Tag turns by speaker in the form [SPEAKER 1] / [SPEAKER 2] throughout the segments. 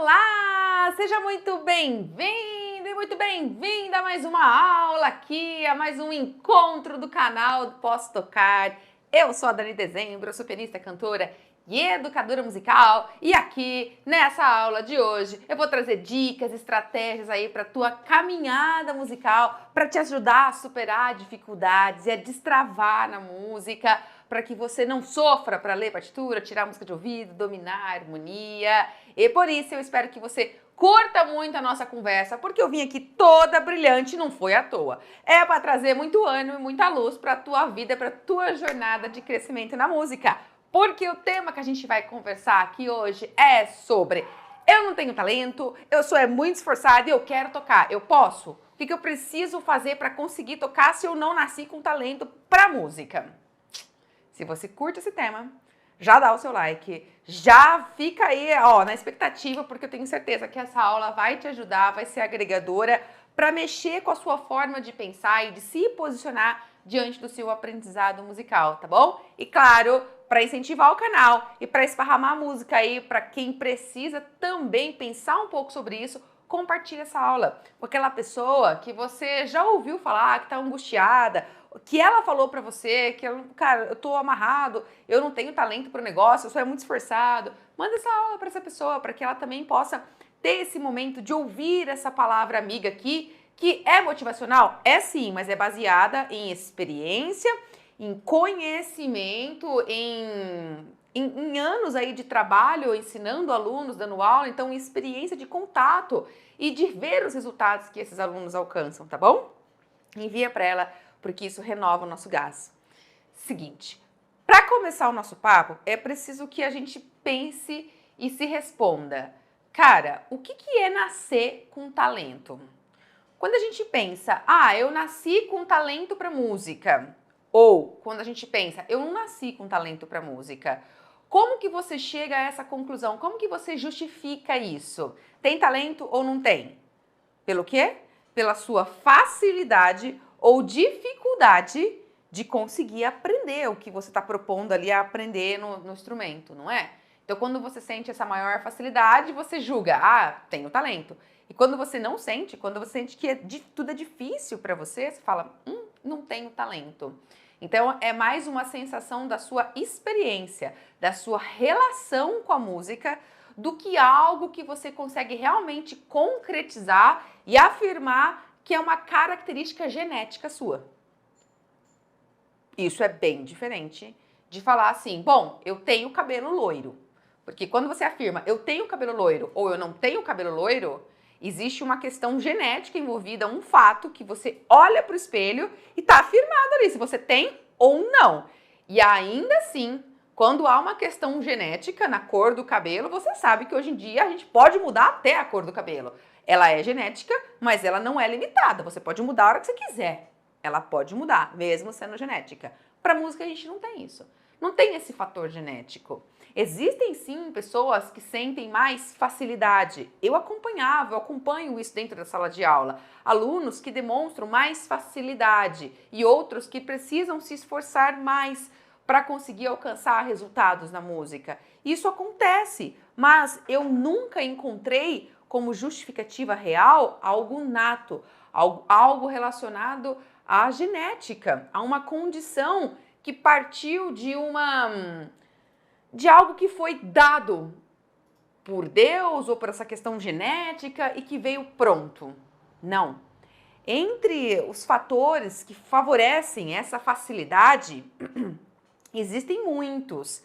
[SPEAKER 1] Olá! Seja muito bem-vindo e muito bem-vinda a mais uma aula aqui, a mais um encontro do canal do Posso Tocar. Eu sou a Dani Dezembro, eu sou pianista, cantora e educadora musical, e aqui nessa aula de hoje eu vou trazer dicas, estratégias aí para tua caminhada musical, para te ajudar a superar dificuldades e a destravar na música, para que você não sofra para ler partitura, tirar música de ouvido, dominar a harmonia. E por isso eu espero que você curta muito a nossa conversa, porque eu vim aqui toda brilhante, não foi à toa. É para trazer muito ânimo e muita luz para a tua vida, para a tua jornada de crescimento na música. Porque o tema que a gente vai conversar aqui hoje é sobre eu não tenho talento, eu sou muito esforçada e eu quero tocar. Eu posso? O que eu preciso fazer para conseguir tocar se eu não nasci com talento para música? Se você curte esse tema, já dá o seu like, já fica aí ó, na expectativa, porque eu tenho certeza que essa aula vai te ajudar, vai ser agregadora para mexer com a sua forma de pensar e de se posicionar diante do seu aprendizado musical, tá bom? E claro, para incentivar o canal e para esparramar a música aí para quem precisa também pensar um pouco sobre isso, compartilha essa aula com aquela pessoa que você já ouviu falar, que está angustiada, que ela falou para você, que cara, eu tô amarrado, eu não tenho talento para o negócio, eu sou muito esforçado. Manda essa aula para essa pessoa, para que ela também possa ter esse momento de ouvir essa palavra amiga aqui, que é motivacional? É sim, mas é baseada em experiência, em conhecimento, em anos aí de trabalho, ensinando alunos, dando aula, então experiência de contato e de ver os resultados que esses alunos alcançam, tá bom? Envia para ela, porque isso renova o nosso gás. Seguinte, para começar o nosso papo, é preciso que a gente pense e se responda. Cara, o que é nascer com talento? Quando a gente pensa, eu nasci com talento para música, ou quando a gente pensa, eu não nasci com talento para música, como que você chega a essa conclusão? Como que você justifica isso? Tem talento ou não tem? Pelo quê? Pela sua facilidade ou dificuldade de conseguir aprender o que você está propondo ali a aprender no instrumento, não é? Então, quando você sente essa maior facilidade, você julga, tenho talento. E quando você não sente, quando você sente que tudo é difícil para você, você fala, não tenho talento. Então, é mais uma sensação da sua experiência, da sua relação com a música, do que algo que você consegue realmente concretizar e afirmar que é uma característica genética sua. Isso é bem diferente de falar assim, bom, eu tenho cabelo loiro. Porque quando você afirma eu tenho cabelo loiro ou eu não tenho cabelo loiro, existe uma questão genética envolvida, um fato que você olha para o espelho e está afirmado ali se você tem ou não. E ainda assim, quando há uma questão genética na cor do cabelo, você sabe que hoje em dia a gente pode mudar até a cor do cabelo. Ela é genética, mas ela não é limitada. Você pode mudar a hora que você quiser. Ela pode mudar, mesmo sendo genética. Para música a gente não tem isso. Não tem esse fator genético. Existem sim pessoas que sentem mais facilidade. Eu acompanho isso dentro da sala de aula. Alunos que demonstram mais facilidade e outros que precisam se esforçar mais para conseguir alcançar resultados na música. Isso acontece, mas eu nunca encontrei como justificativa real algo nato, algo relacionado à genética, a uma condição que partiu de algo que foi dado por Deus ou por essa questão genética e que veio pronto. Não. Entre os fatores que favorecem essa facilidade, existem muitos,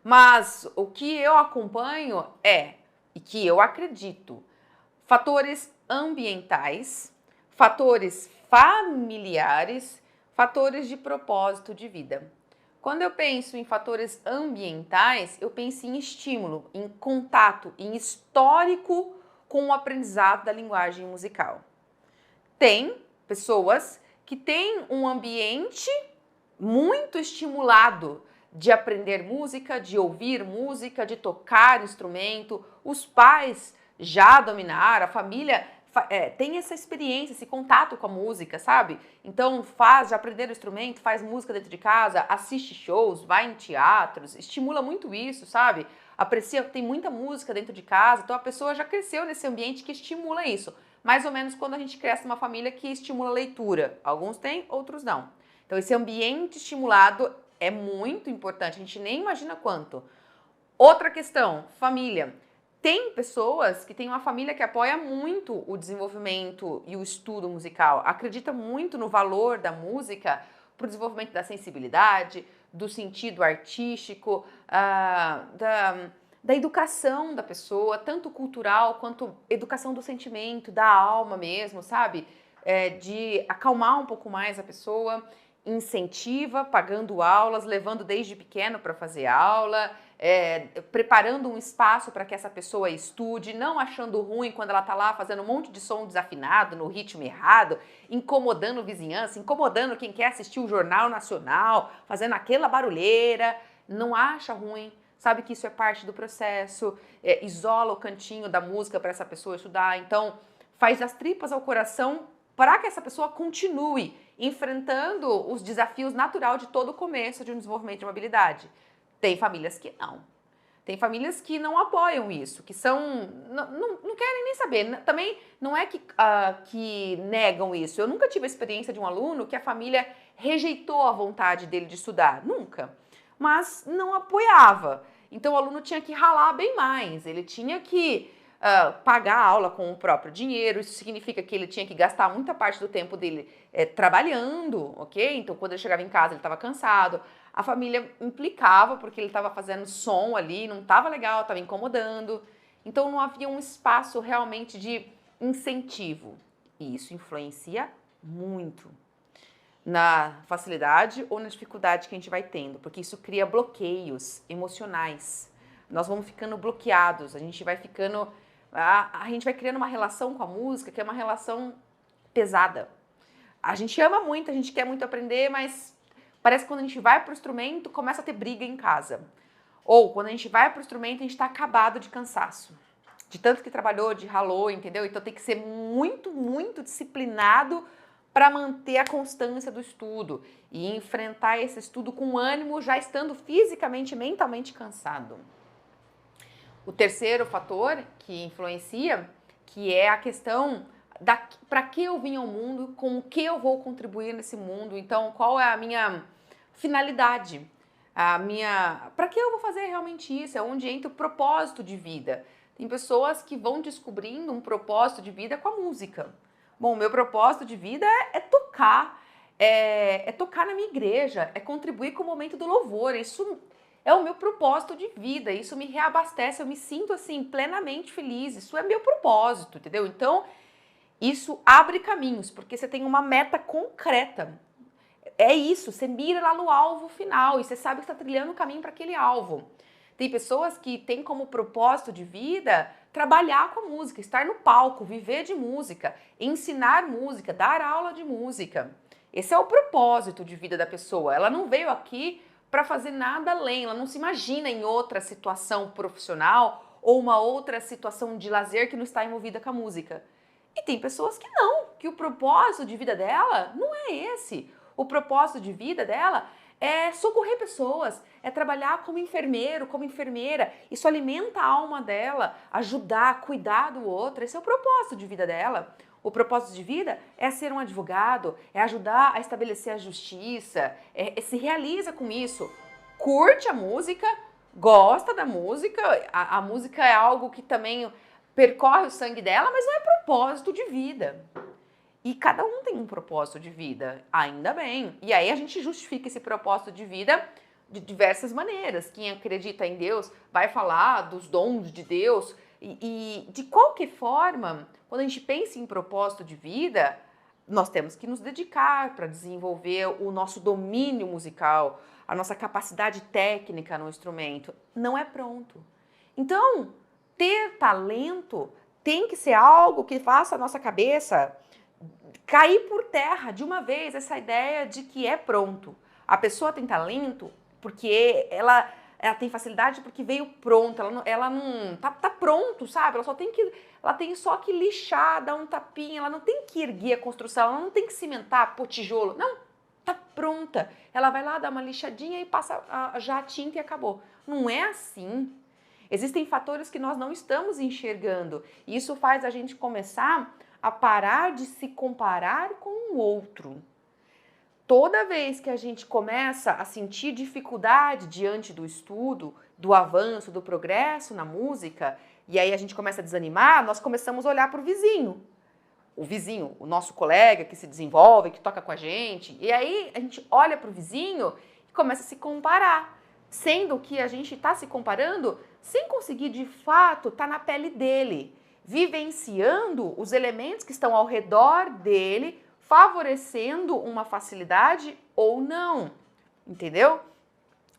[SPEAKER 1] mas o que eu acompanho e que eu acredito, fatores ambientais, fatores familiares, fatores de propósito de vida. Quando eu penso em fatores ambientais, eu penso em estímulo, em contato, em histórico com o aprendizado da linguagem musical. Tem pessoas que têm um ambiente muito estimulado de aprender música, de ouvir música, de tocar instrumento. Os pais já dominaram, a família tem essa experiência, esse contato com a música, sabe? Então já aprenderam o instrumento, faz música dentro de casa, assiste shows, vai em teatros, estimula muito isso, sabe? aprecia, tem muita música dentro de casa, então a pessoa já cresceu nesse ambiente que estimula isso. Mais ou menos quando a gente cresce numa família que estimula a leitura. Alguns têm, outros não. Então esse ambiente estimulado é muito importante, a gente nem imagina quanto. Outra questão, família. Tem pessoas que têm uma família que apoia muito o desenvolvimento e o estudo musical, acredita muito no valor da música para o desenvolvimento da sensibilidade, do sentido artístico, da educação da pessoa, tanto cultural quanto educação do sentimento, da alma mesmo, sabe? De acalmar um pouco mais a pessoa, incentiva, pagando aulas, levando desde pequeno para fazer aula, preparando um espaço para que essa pessoa estude, não achando ruim quando ela está lá fazendo um monte de som desafinado, no ritmo errado, incomodando a vizinhança, incomodando quem quer assistir o Jornal Nacional, fazendo aquela barulheira, não acha ruim, sabe que isso é parte do processo, isola o cantinho da música para essa pessoa estudar, então faz das tripas ao coração para que essa pessoa continue enfrentando os desafios naturais de todo o começo de um desenvolvimento de uma habilidade. Tem famílias que não. Tem famílias que não apoiam isso, que não querem nem saber. Também não é que negam isso. Eu nunca tive a experiência de um aluno que a família rejeitou a vontade dele de estudar. Nunca. Mas não apoiava. Então o aluno tinha que ralar bem mais. Ele tinha que pagar a aula com o próprio dinheiro. Isso significa que ele tinha que gastar muita parte do tempo dele trabalhando, ok? Então quando ele chegava em casa ele estava cansado. A família implicava porque ele estava fazendo som ali, não estava legal, estava incomodando. Então não havia um espaço realmente de incentivo. E isso influencia muito na facilidade ou na dificuldade que a gente vai tendo, porque isso cria bloqueios emocionais. Nós vamos ficando bloqueados, a gente vai ficando... A gente vai criando uma relação com a música que é uma relação pesada. A gente ama muito, a gente quer muito aprender, mas parece que quando a gente vai para o instrumento, começa a ter briga em casa. Ou quando a gente vai para o instrumento, a gente está acabado de cansaço. De tanto que trabalhou, de ralou, entendeu? Então tem que ser muito, muito disciplinado para manter a constância do estudo e enfrentar esse estudo com ânimo, já estando fisicamente e mentalmente cansado. O terceiro fator que influencia, que é a questão para que eu vim ao mundo, com o que eu vou contribuir nesse mundo, então qual é a minha finalidade, para que eu vou fazer realmente isso, é onde entra o propósito de vida. Tem pessoas que vão descobrindo um propósito de vida com a música. Bom, meu propósito de vida é tocar, tocar na minha igreja, é contribuir com o momento do louvor, isso é o meu propósito de vida, isso me reabastece, eu me sinto assim plenamente feliz, isso é meu propósito, entendeu? Então, isso abre caminhos, porque você tem uma meta concreta. É isso, você mira lá no alvo final e você sabe que está trilhando o caminho para aquele alvo. Tem pessoas que têm como propósito de vida trabalhar com a música, estar no palco, viver de música, ensinar música, dar aula de música. Esse é o propósito de vida da pessoa. Ela não veio aqui para fazer nada além, ela não se imagina em outra situação profissional ou uma outra situação de lazer que não está envolvida com a música. E tem pessoas que não, que o propósito de vida dela não é esse. O propósito de vida dela é socorrer pessoas, é trabalhar como enfermeiro, como enfermeira. Isso alimenta a alma dela, ajudar, cuidar do outro. Esse é o propósito de vida dela. O propósito de vida é ser um advogado, é ajudar a estabelecer a justiça, se realiza com isso. Curte a música, gosta da música, a música é algo que também percorre o sangue dela, mas não é propósito de vida. E cada um tem um propósito de vida, ainda bem. E aí a gente justifica esse propósito de vida de diversas maneiras. Quem acredita em Deus vai falar dos dons de Deus. E de qualquer forma, quando a gente pensa em propósito de vida, nós temos que nos dedicar para desenvolver o nosso domínio musical, a nossa capacidade técnica no instrumento. Não é pronto. Então, ter talento tem que ser algo que faça a nossa cabeça cair por terra de uma vez essa ideia de que é pronto. A pessoa tem talento porque ela tem facilidade porque veio pronto, ela não tá pronto, sabe? Ela tem só que lixar, dar um tapinha, ela não tem que erguer a construção, ela não tem que cimentar, pôr tijolo, não, tá pronta. Ela vai lá, dá uma lixadinha e passa já a tinta e acabou. Não é assim. Existem fatores que nós não estamos enxergando. E isso faz a gente começar a parar de se comparar com o outro. Toda vez que a gente começa a sentir dificuldade diante do estudo, do avanço, do progresso na música, e aí a gente começa a desanimar, nós começamos a olhar para o vizinho. O vizinho, o nosso colega que se desenvolve, que toca com a gente. E aí a gente olha para o vizinho e começa a se comparar. Sendo que a gente está se comparando sem conseguir de fato estar na pele dele, vivenciando os elementos que estão ao redor dele, favorecendo uma facilidade ou não, entendeu?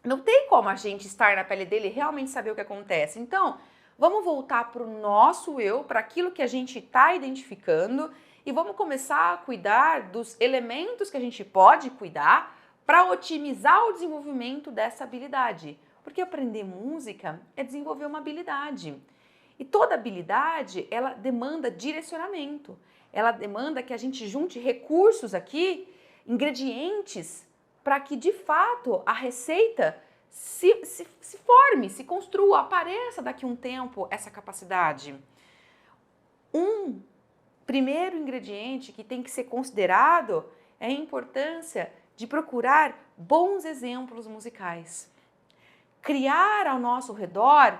[SPEAKER 1] Não tem como a gente estar na pele dele e realmente saber o que acontece. Então, vamos voltar para o nosso eu, para aquilo que a gente está identificando e vamos começar a cuidar dos elementos que a gente pode cuidar para otimizar o desenvolvimento dessa habilidade. Porque aprender música é desenvolver uma habilidade. E toda habilidade, ela demanda direcionamento. Ela demanda que a gente junte recursos aqui, ingredientes, para que de fato a receita se forme, se construa, apareça daqui a um tempo essa capacidade. Um primeiro ingrediente que tem que ser considerado é a importância de procurar bons exemplos musicais. Criar ao nosso redor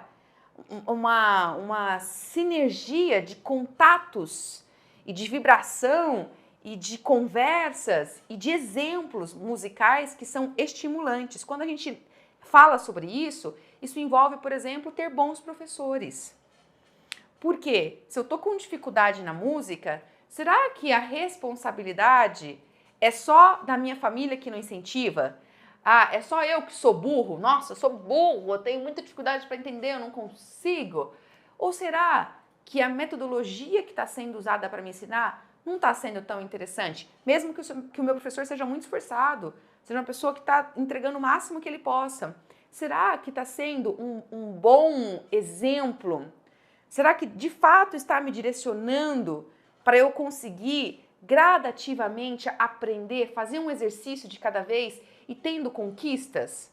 [SPEAKER 1] uma sinergia de contatos e de vibração e de conversas e de exemplos musicais que são estimulantes. Quando a gente fala sobre isso, isso envolve, por exemplo, ter bons professores. Por quê? Se eu estou com dificuldade na música, será que a responsabilidade é só da minha família que não incentiva? Ah, é só eu que sou burro? Nossa, eu sou burro, eu tenho muita dificuldade para entender, eu não consigo. Ou será que a metodologia que está sendo usada para me ensinar não está sendo tão interessante? Mesmo que o meu professor seja muito esforçado, seja uma pessoa que está entregando o máximo que ele possa. Será que está sendo um bom exemplo? Será que de fato está me direcionando para eu conseguir gradativamente aprender, fazer um exercício de cada vez e tendo conquistas?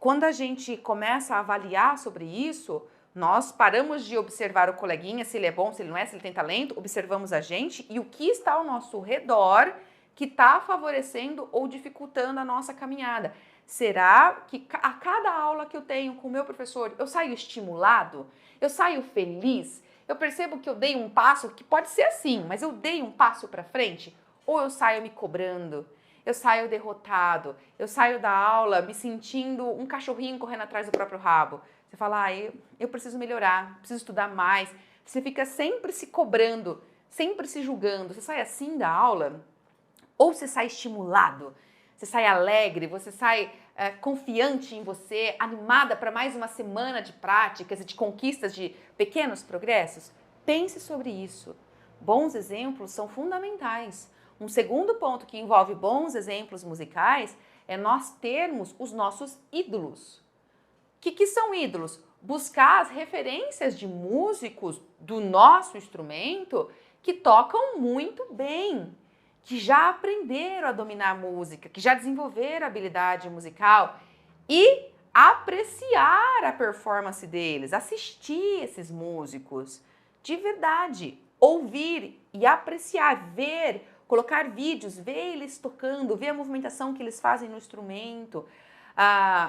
[SPEAKER 1] Quando a gente começa a avaliar sobre isso, nós paramos de observar o coleguinha, se ele é bom, se ele não é, se ele tem talento, observamos a gente e o que está ao nosso redor que está favorecendo ou dificultando a nossa caminhada. Será que a cada aula que eu tenho com o meu professor, eu saio estimulado? Eu saio feliz? Eu percebo que eu dei um passo, que pode ser assim, mas eu dei um passo para frente? Ou eu saio me cobrando? Eu saio derrotado? Eu saio da aula me sentindo um cachorrinho correndo atrás do próprio rabo? Você fala, eu preciso melhorar, preciso estudar mais. Você fica sempre se cobrando, sempre se julgando. Você sai assim da aula? Ou você sai estimulado? Você sai alegre? Você sai confiante em você, animada para mais uma semana de práticas e de conquistas de pequenos progressos? Pense sobre isso. Bons exemplos são fundamentais. Um segundo ponto que envolve bons exemplos musicais é nós termos os nossos ídolos. O que são ídolos? Buscar as referências de músicos do nosso instrumento que tocam muito bem, que já aprenderam a dominar a música, que já desenvolveram a habilidade musical e apreciar a performance deles, assistir esses músicos de verdade, ouvir e apreciar, ver, colocar vídeos, ver eles tocando, ver a movimentação que eles fazem no instrumento,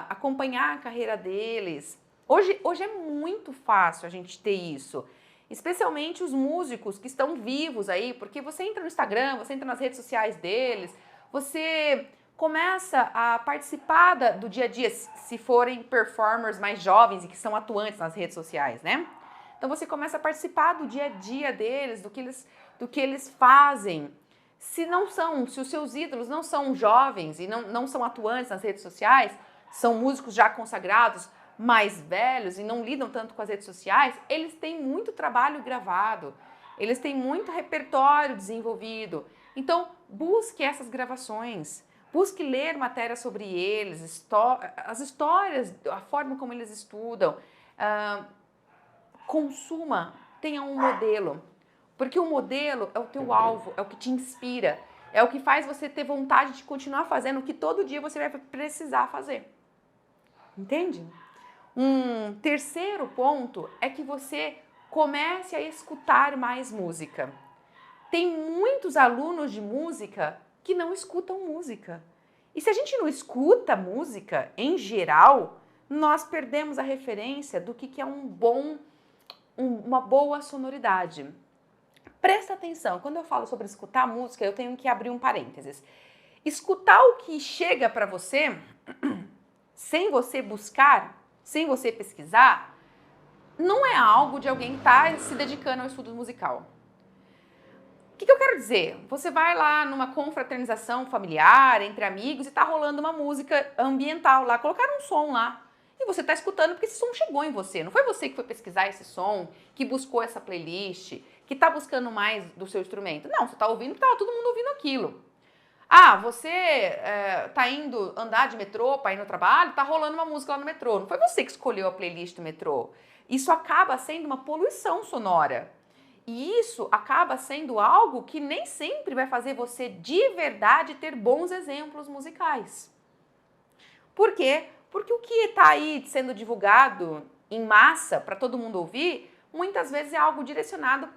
[SPEAKER 1] acompanhar a carreira deles. Hoje é muito fácil a gente ter isso, especialmente os músicos que estão vivos aí, porque você entra no Instagram, você entra nas redes sociais deles, você começa a participar do dia a dia, se forem performers mais jovens e que são atuantes nas redes sociais, né? Então você começa a participar do dia a dia deles, do que eles fazem. Se os seus ídolos não são jovens e não são atuantes nas redes sociais, são músicos já consagrados, mais velhos e não lidam tanto com as redes sociais, eles têm muito trabalho gravado, eles têm muito repertório desenvolvido. Então, busque essas gravações, busque ler matéria sobre eles, as histórias, a forma como eles estudam. Consuma, tenha um modelo. Porque o modelo é o teu alvo, é o que te inspira, é o que faz você ter vontade de continuar fazendo o que todo dia você vai precisar fazer. Entende? Um terceiro ponto é que você comece a escutar mais música. Tem muitos alunos de música que não escutam música. E se a gente não escuta música, em geral, nós perdemos a referência do que é uma boa sonoridade. Presta atenção, quando eu falo sobre escutar música, eu tenho que abrir um parênteses. Escutar o que chega para você, sem você buscar, sem você pesquisar, não é algo de alguém que está se dedicando ao estudo musical. O que eu quero dizer? Você vai lá numa confraternização familiar, entre amigos, e está rolando uma música ambiental lá, colocaram um som lá. E você está escutando porque esse som chegou em você. Não foi você que foi pesquisar esse som, que buscou essa playlist, que está buscando mais do seu instrumento. Não, você está ouvindo porque estava todo mundo ouvindo aquilo. Ah, você tá indo andar de metrô para ir no trabalho, tá rolando uma música lá no metrô. Não foi você que escolheu a playlist do metrô. Isso acaba sendo uma poluição sonora. E isso acaba sendo algo que nem sempre vai fazer você de verdade ter bons exemplos musicais. Por quê? Porque o que está aí sendo divulgado em massa para todo mundo ouvir, muitas vezes é algo direcionado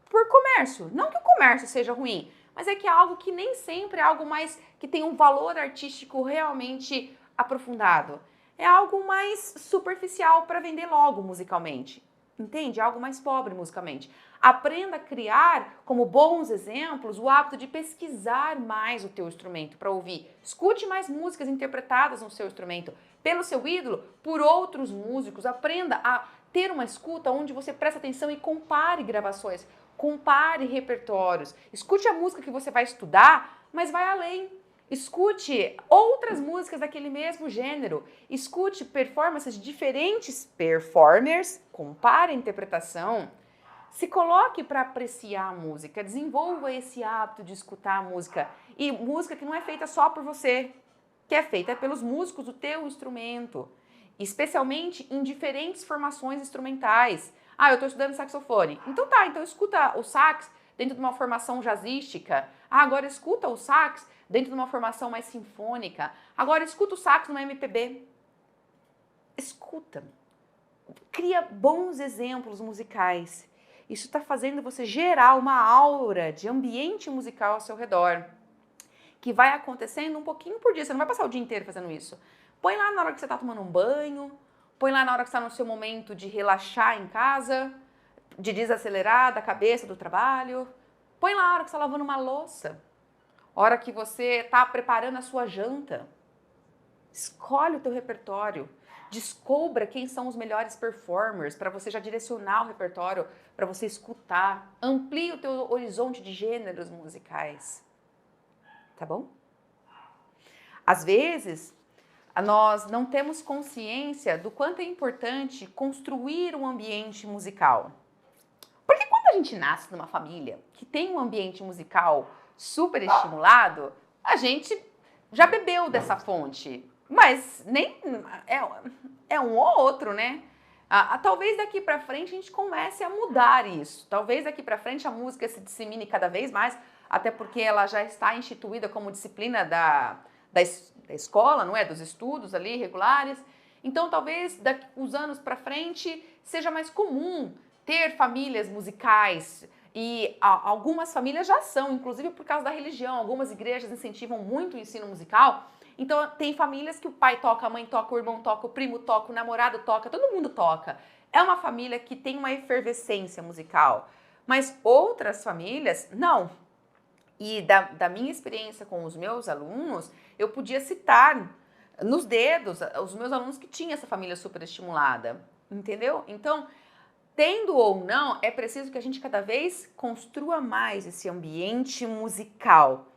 [SPEAKER 1] por comércio. Não que o comércio seja ruim, mas é que é algo que nem sempre é algo mais que tem um valor artístico realmente aprofundado. É algo mais superficial para vender logo musicalmente. Entende? Algo mais pobre musicalmente. Aprenda a criar, como bons exemplos, o hábito de pesquisar mais o teu instrumento para ouvir. Escute mais músicas interpretadas no seu instrumento, pelo seu ídolo, por outros músicos. Aprenda a ter uma escuta onde você presta atenção e compare gravações, compare repertórios. Escute a música que você vai estudar, mas vai além. Escute outras músicas daquele mesmo gênero. Escute performances de diferentes performers. Compare a interpretação. Se coloque para apreciar a música. Desenvolva esse hábito de escutar a música. E música que não é feita só por você, que é feita pelos músicos do teu instrumento. Especialmente em diferentes formações instrumentais. Ah, eu estou estudando saxofone. Então tá, então escuta o sax dentro de uma formação jazzística. Ah, agora escuta o sax dentro de uma formação mais sinfônica. Agora escuta o sax numa MPB. Escuta. Cria bons exemplos musicais. Isso está fazendo você gerar uma aura de ambiente musical ao seu redor, que vai acontecendo um pouquinho por dia. Você não vai passar o dia inteiro fazendo isso. Põe lá na hora que você está tomando um banho, põe lá na hora que você está no seu momento de relaxar em casa, de desacelerar da cabeça do trabalho. Põe lá na hora que você está lavando uma louça, hora que você está preparando a sua janta. Escolhe o teu repertório. Descubra quem são os melhores performers para você já direcionar o repertório para você escutar. Amplie o teu horizonte de gêneros musicais. Tá bom? Às vezes, nós não temos consciência do quanto é importante construir um ambiente musical. Porque quando a gente nasce numa família que tem um ambiente musical super estimulado, a gente já bebeu dessa fonte. Mas nem é um ou outro, né? Talvez daqui para frente a gente comece a mudar isso. Talvez daqui para frente a música se dissemine cada vez mais, até porque ela já está instituída como disciplina da escola, não é? Dos estudos ali regulares. Então talvez daqui uns anos para frente seja mais comum ter famílias musicais. E algumas famílias já são, inclusive por causa da religião. Algumas igrejas incentivam muito o ensino musical. Então, tem famílias que o pai toca, a mãe toca, o irmão toca, o primo toca, o namorado toca, todo mundo toca. É uma família que tem uma efervescência musical. Mas outras famílias, não. E da minha experiência com os meus alunos, eu podia citar nos dedos os meus alunos que tinham essa família superestimulada. Entendeu? Então, tendo ou não, é preciso que a gente cada vez construa mais esse ambiente musical.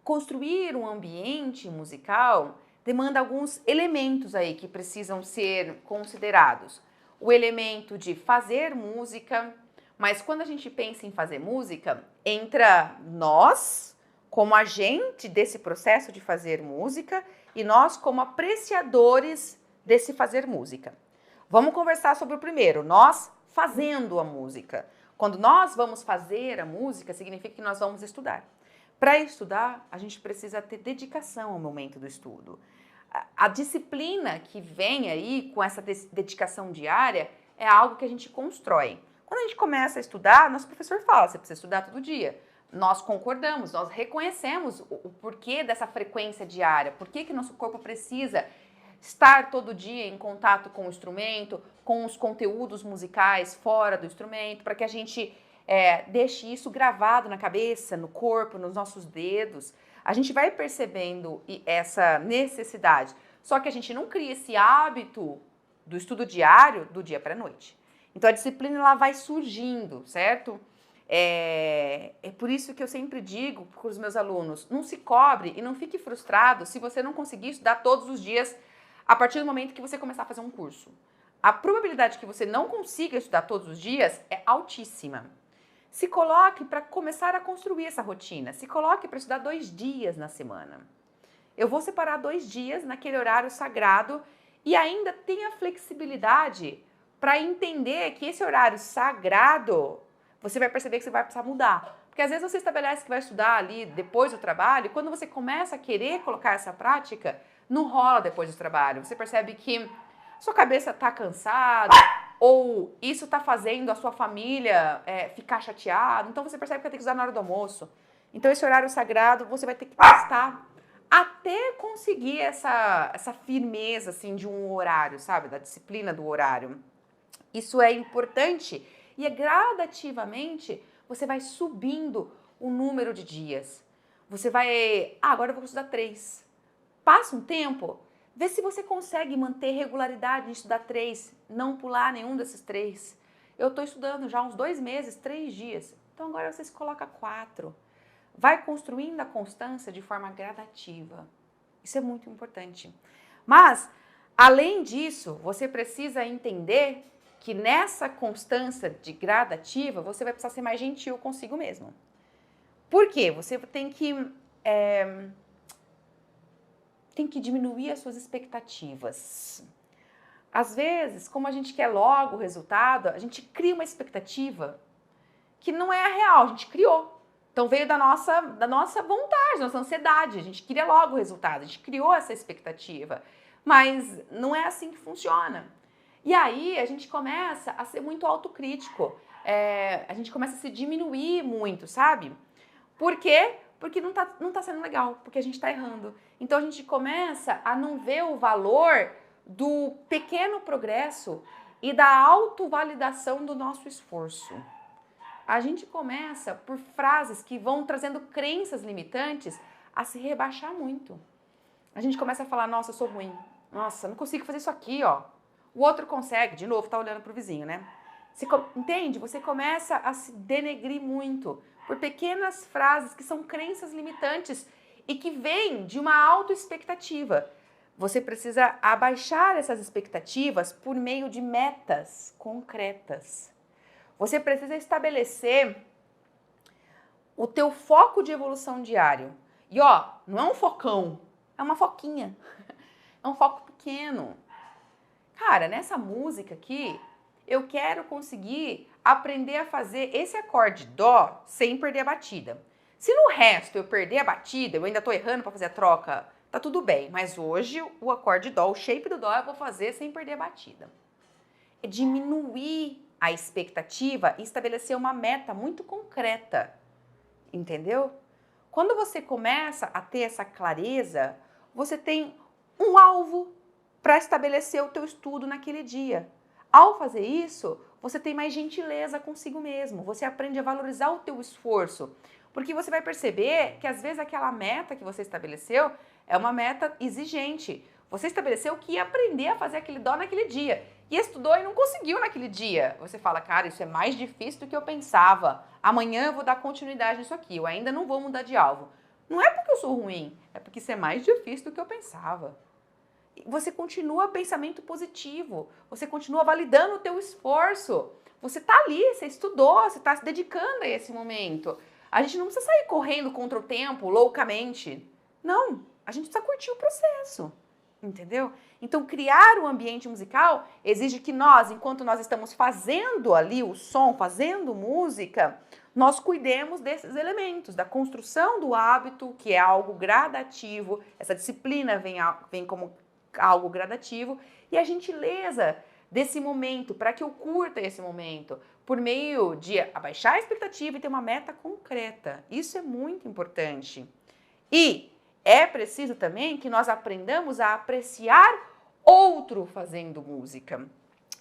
[SPEAKER 1] Construir um ambiente musical demanda alguns elementos aí que precisam ser considerados. O elemento de fazer música, mas quando a gente pensa em fazer música, entra nós como agente desse processo de fazer música e nós como apreciadores desse fazer música. Vamos conversar sobre o primeiro, nós fazendo a música. Quando nós vamos fazer a música, significa que nós vamos estudar. Para estudar, a gente precisa ter dedicação ao momento do estudo. A disciplina que vem aí com essa dedicação diária é algo que a gente constrói. Quando a gente começa a estudar, nosso professor fala, você precisa estudar todo dia. Nós concordamos, nós reconhecemos o porquê dessa frequência diária, por que nosso corpo precisa estar todo dia em contato com o instrumento, com os conteúdos musicais fora do instrumento, para que a gente deixe isso gravado na cabeça, no corpo, nos nossos dedos. A gente vai percebendo essa necessidade, só que a gente não cria esse hábito do estudo diário do dia para a noite. Então a disciplina ela vai surgindo, certo? É por isso que eu sempre digo para os meus alunos, não se cobre e não fique frustrado se você não conseguir estudar todos os dias a partir do momento que você começar a fazer um curso. A probabilidade que você não consiga estudar todos os dias é altíssima. Se coloque para começar a construir essa rotina. Se coloque para estudar 2 dias na semana. Eu vou separar 2 dias naquele horário sagrado e ainda tenha flexibilidade para entender que esse horário sagrado, você vai perceber que você vai precisar mudar. Porque às vezes você estabelece que vai estudar ali depois do trabalho e quando você começa a querer colocar essa prática, não rola depois do trabalho. Você percebe que sua cabeça está cansada, ou isso está fazendo a sua família ficar chateada, então você percebe que vai ter que usar na hora do almoço. Então esse horário sagrado você vai ter que testar até conseguir essa firmeza assim, de um horário, sabe? Da disciplina do horário. Isso é importante e gradativamente você vai subindo o número de dias. Você vai, agora eu vou estudar 3. Passa um tempo, vê se você consegue manter regularidade em estudar 3, não pular nenhum desses 3. Eu estou estudando já há uns 2 meses, 3 dias. Então agora você se coloca 4. Vai construindo a constância de forma gradativa. Isso é muito importante. Mas, além disso, você precisa entender que nessa constância de gradativa, você vai precisar ser mais gentil consigo mesmo. Por quê? Você tem que diminuir as suas expectativas. Às vezes, como a gente quer logo o resultado, a gente cria uma expectativa que não é a real, a gente criou. Então veio da nossa vontade, da nossa ansiedade, a gente queria logo o resultado, a gente criou essa expectativa, mas não é assim que funciona. E aí a gente começa a ser muito autocrítico, a gente começa a se diminuir muito, sabe? Por quê? Porque não tá sendo legal, porque a gente tá errando. Então a gente começa a não ver o valor do pequeno progresso e da autovalidação do nosso esforço. A gente começa por frases que vão trazendo crenças limitantes a se rebaixar muito. A gente começa a falar, nossa, eu sou ruim. Nossa, não consigo fazer isso aqui, ó. O outro consegue, de novo, tá olhando pro vizinho, né? Você entende? Você começa a se denegrir muito por pequenas frases que são crenças limitantes e que vêm de uma autoexpectativa. Você precisa abaixar essas expectativas por meio de metas concretas. Você precisa estabelecer o teu foco de evolução diário. E ó, não é um focão, é uma foquinha. É um foco pequeno. Cara, nessa música aqui, eu quero conseguir aprender a fazer esse acorde dó sem perder a batida. Se no resto eu perder a batida, eu ainda tô errando para fazer a troca, tá tudo bem. Mas hoje o acorde dó, o shape do dó eu vou fazer sem perder a batida. É diminuir a expectativa e estabelecer uma meta muito concreta, entendeu? Quando você começa a ter essa clareza, você tem um alvo para estabelecer o teu estudo naquele dia. Ao fazer isso, você tem mais gentileza consigo mesmo, você aprende a valorizar o teu esforço, porque você vai perceber que às vezes aquela meta que você estabeleceu é uma meta exigente. Você estabeleceu que ia aprender a fazer aquele dó naquele dia e estudou e não conseguiu naquele dia. Você fala, cara, isso é mais difícil do que eu pensava. Amanhã eu vou dar continuidade nisso aqui, eu ainda não vou mudar de alvo. Não é porque eu sou ruim, é porque isso é mais difícil do que eu pensava. Você continua pensamento positivo, você continua validando o teu esforço. Você está ali, você estudou, você está se dedicando a esse momento. A gente não precisa sair correndo contra o tempo, loucamente. Não, a gente precisa curtir o processo, entendeu? Então, criar um ambiente musical exige que nós, enquanto nós estamos fazendo ali o som, fazendo música, nós cuidemos desses elementos, da construção do hábito, que é algo gradativo, essa disciplina vem como algo gradativo, e a gentileza desse momento, para que eu curta esse momento, por meio de abaixar a expectativa e ter uma meta concreta. Isso é muito importante. E é preciso também que nós aprendamos a apreciar outro fazendo música.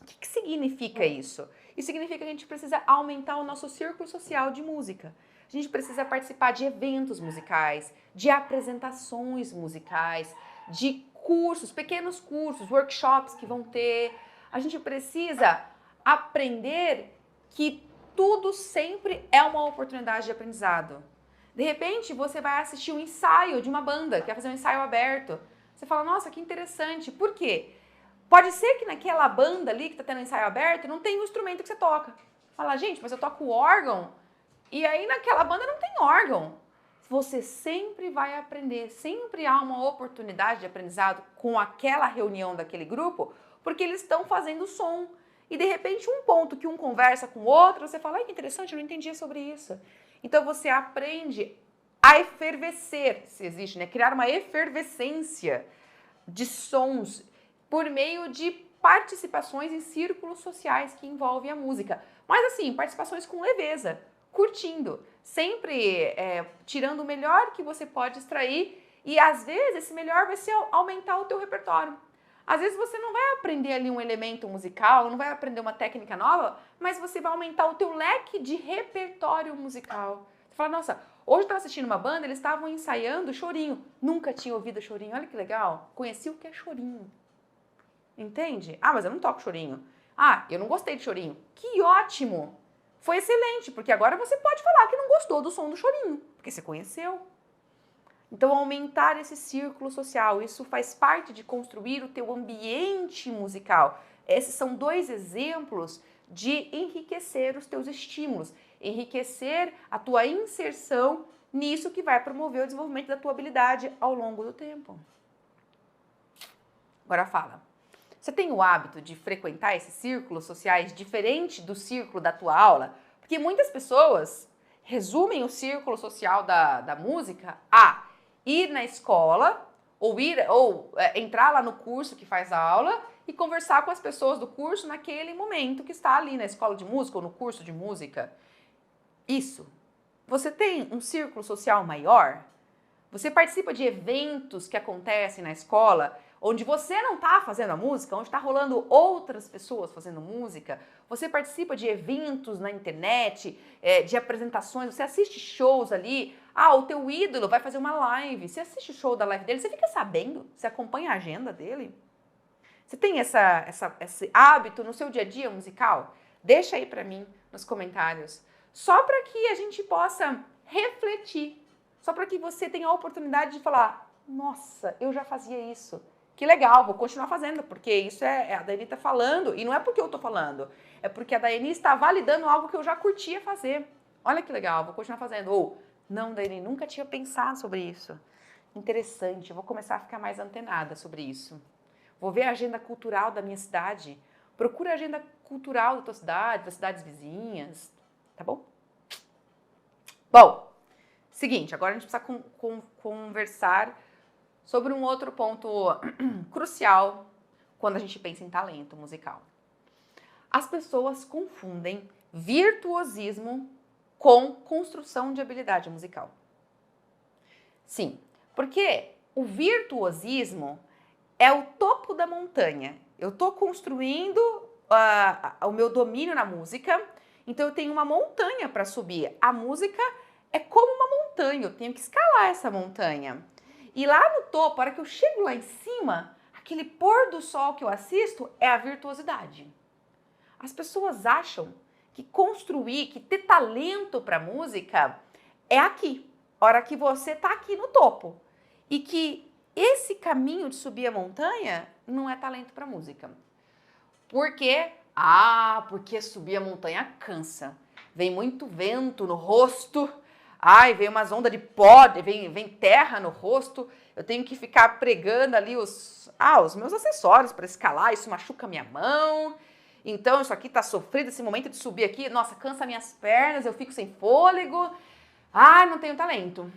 [SPEAKER 1] O que significa isso? Isso significa que a gente precisa aumentar o nosso círculo social de música. A gente precisa participar de eventos musicais, de apresentações musicais, de cursos, pequenos cursos, workshops que vão ter. A gente precisa aprender que tudo sempre é uma oportunidade de aprendizado. De repente, você vai assistir um ensaio de uma banda, quer fazer um ensaio aberto. Você fala, nossa, que interessante. Por quê? Pode ser que naquela banda ali que está tendo um ensaio aberto não tem o instrumento que você toca. Fala, gente, mas eu toco órgão e aí naquela banda não tem órgão. Você sempre vai aprender, sempre há uma oportunidade de aprendizado com aquela reunião daquele grupo, porque eles estão fazendo som. E de repente um ponto que um conversa com o outro, você fala, ai, que interessante, eu não entendia sobre isso. Então você aprende a efervescer, se existe, né? Criar uma efervescência de sons por meio de participações em círculos sociais que envolvem a música. Mas assim, participações com leveza, curtindo, sempre tirando o melhor que você pode extrair e às vezes esse melhor vai ser aumentar o teu repertório. Às vezes você não vai aprender ali um elemento musical, não vai aprender uma técnica nova, mas você vai aumentar o teu leque de repertório musical. Você fala, nossa, hoje eu estava assistindo uma banda, eles estavam ensaiando chorinho. Nunca tinha ouvido chorinho, olha que legal. Conheci o que é chorinho. Entende? Ah, mas eu não toco chorinho. Ah, eu não gostei de chorinho. Que ótimo! Foi excelente, porque agora você pode falar que não gostou do som do chorinho, porque você conheceu. Então, aumentar esse círculo social, isso faz parte de construir o teu ambiente musical. Esses são 2 exemplos de enriquecer os teus estímulos, enriquecer a tua inserção nisso que vai promover o desenvolvimento da tua habilidade ao longo do tempo. Agora fala, você tem o hábito de frequentar esses círculos sociais diferente do círculo da tua aula? Porque muitas pessoas resumem o círculo social da música a ir na escola ou entrar lá no curso que faz a aula e conversar com as pessoas do curso naquele momento que está ali na escola de música ou no curso de música. Isso. Você tem um círculo social maior? Você participa de eventos que acontecem na escola onde você não está fazendo a música, onde está rolando outras pessoas fazendo música? Você participa de eventos na internet, de apresentações, você assiste shows ali. Ah, o teu ídolo vai fazer uma live. Você assiste o show da live dele, você fica sabendo? Você acompanha a agenda dele? Você tem esse hábito no seu dia a dia musical? Deixa aí para mim nos comentários. Só para que a gente possa refletir. Só para que você tenha a oportunidade de falar, nossa, eu já fazia isso. Que legal, vou continuar fazendo, porque isso a Daiane está falando, e não é porque eu estou falando, é porque a Daiane está validando algo que eu já curtia fazer. Olha que legal, vou continuar fazendo. Ou, não, Daiane, nunca tinha pensado sobre isso. Interessante, eu vou começar a ficar mais antenada sobre isso. Vou ver a agenda cultural da minha cidade. Procura a agenda cultural da tua cidade, das cidades vizinhas, tá bom? Bom, seguinte, agora a gente precisa conversar sobre um outro ponto crucial quando a gente pensa em talento musical. As pessoas confundem virtuosismo com construção de habilidade musical. Sim, porque o virtuosismo é o topo da montanha. Eu estou construindo o meu domínio na música, então eu tenho uma montanha para subir. A música é como uma montanha, eu tenho que escalar essa montanha. E lá no topo, a hora que eu chego lá em cima, aquele pôr do sol que eu assisto é a virtuosidade. As pessoas acham que construir, que ter talento para música é aqui, a hora que você está aqui no topo. E que esse caminho de subir a montanha não é talento para música. Por quê? Porque subir a montanha cansa. Vem muito vento no rosto. Ai, vem umas ondas de pó, vem terra no rosto, eu tenho que ficar pregando ali os meus acessórios para escalar, isso machuca minha mão. Então isso aqui tá sofrido, esse momento de subir aqui, nossa, cansa minhas pernas, eu fico sem fôlego. Ah, não tenho talento.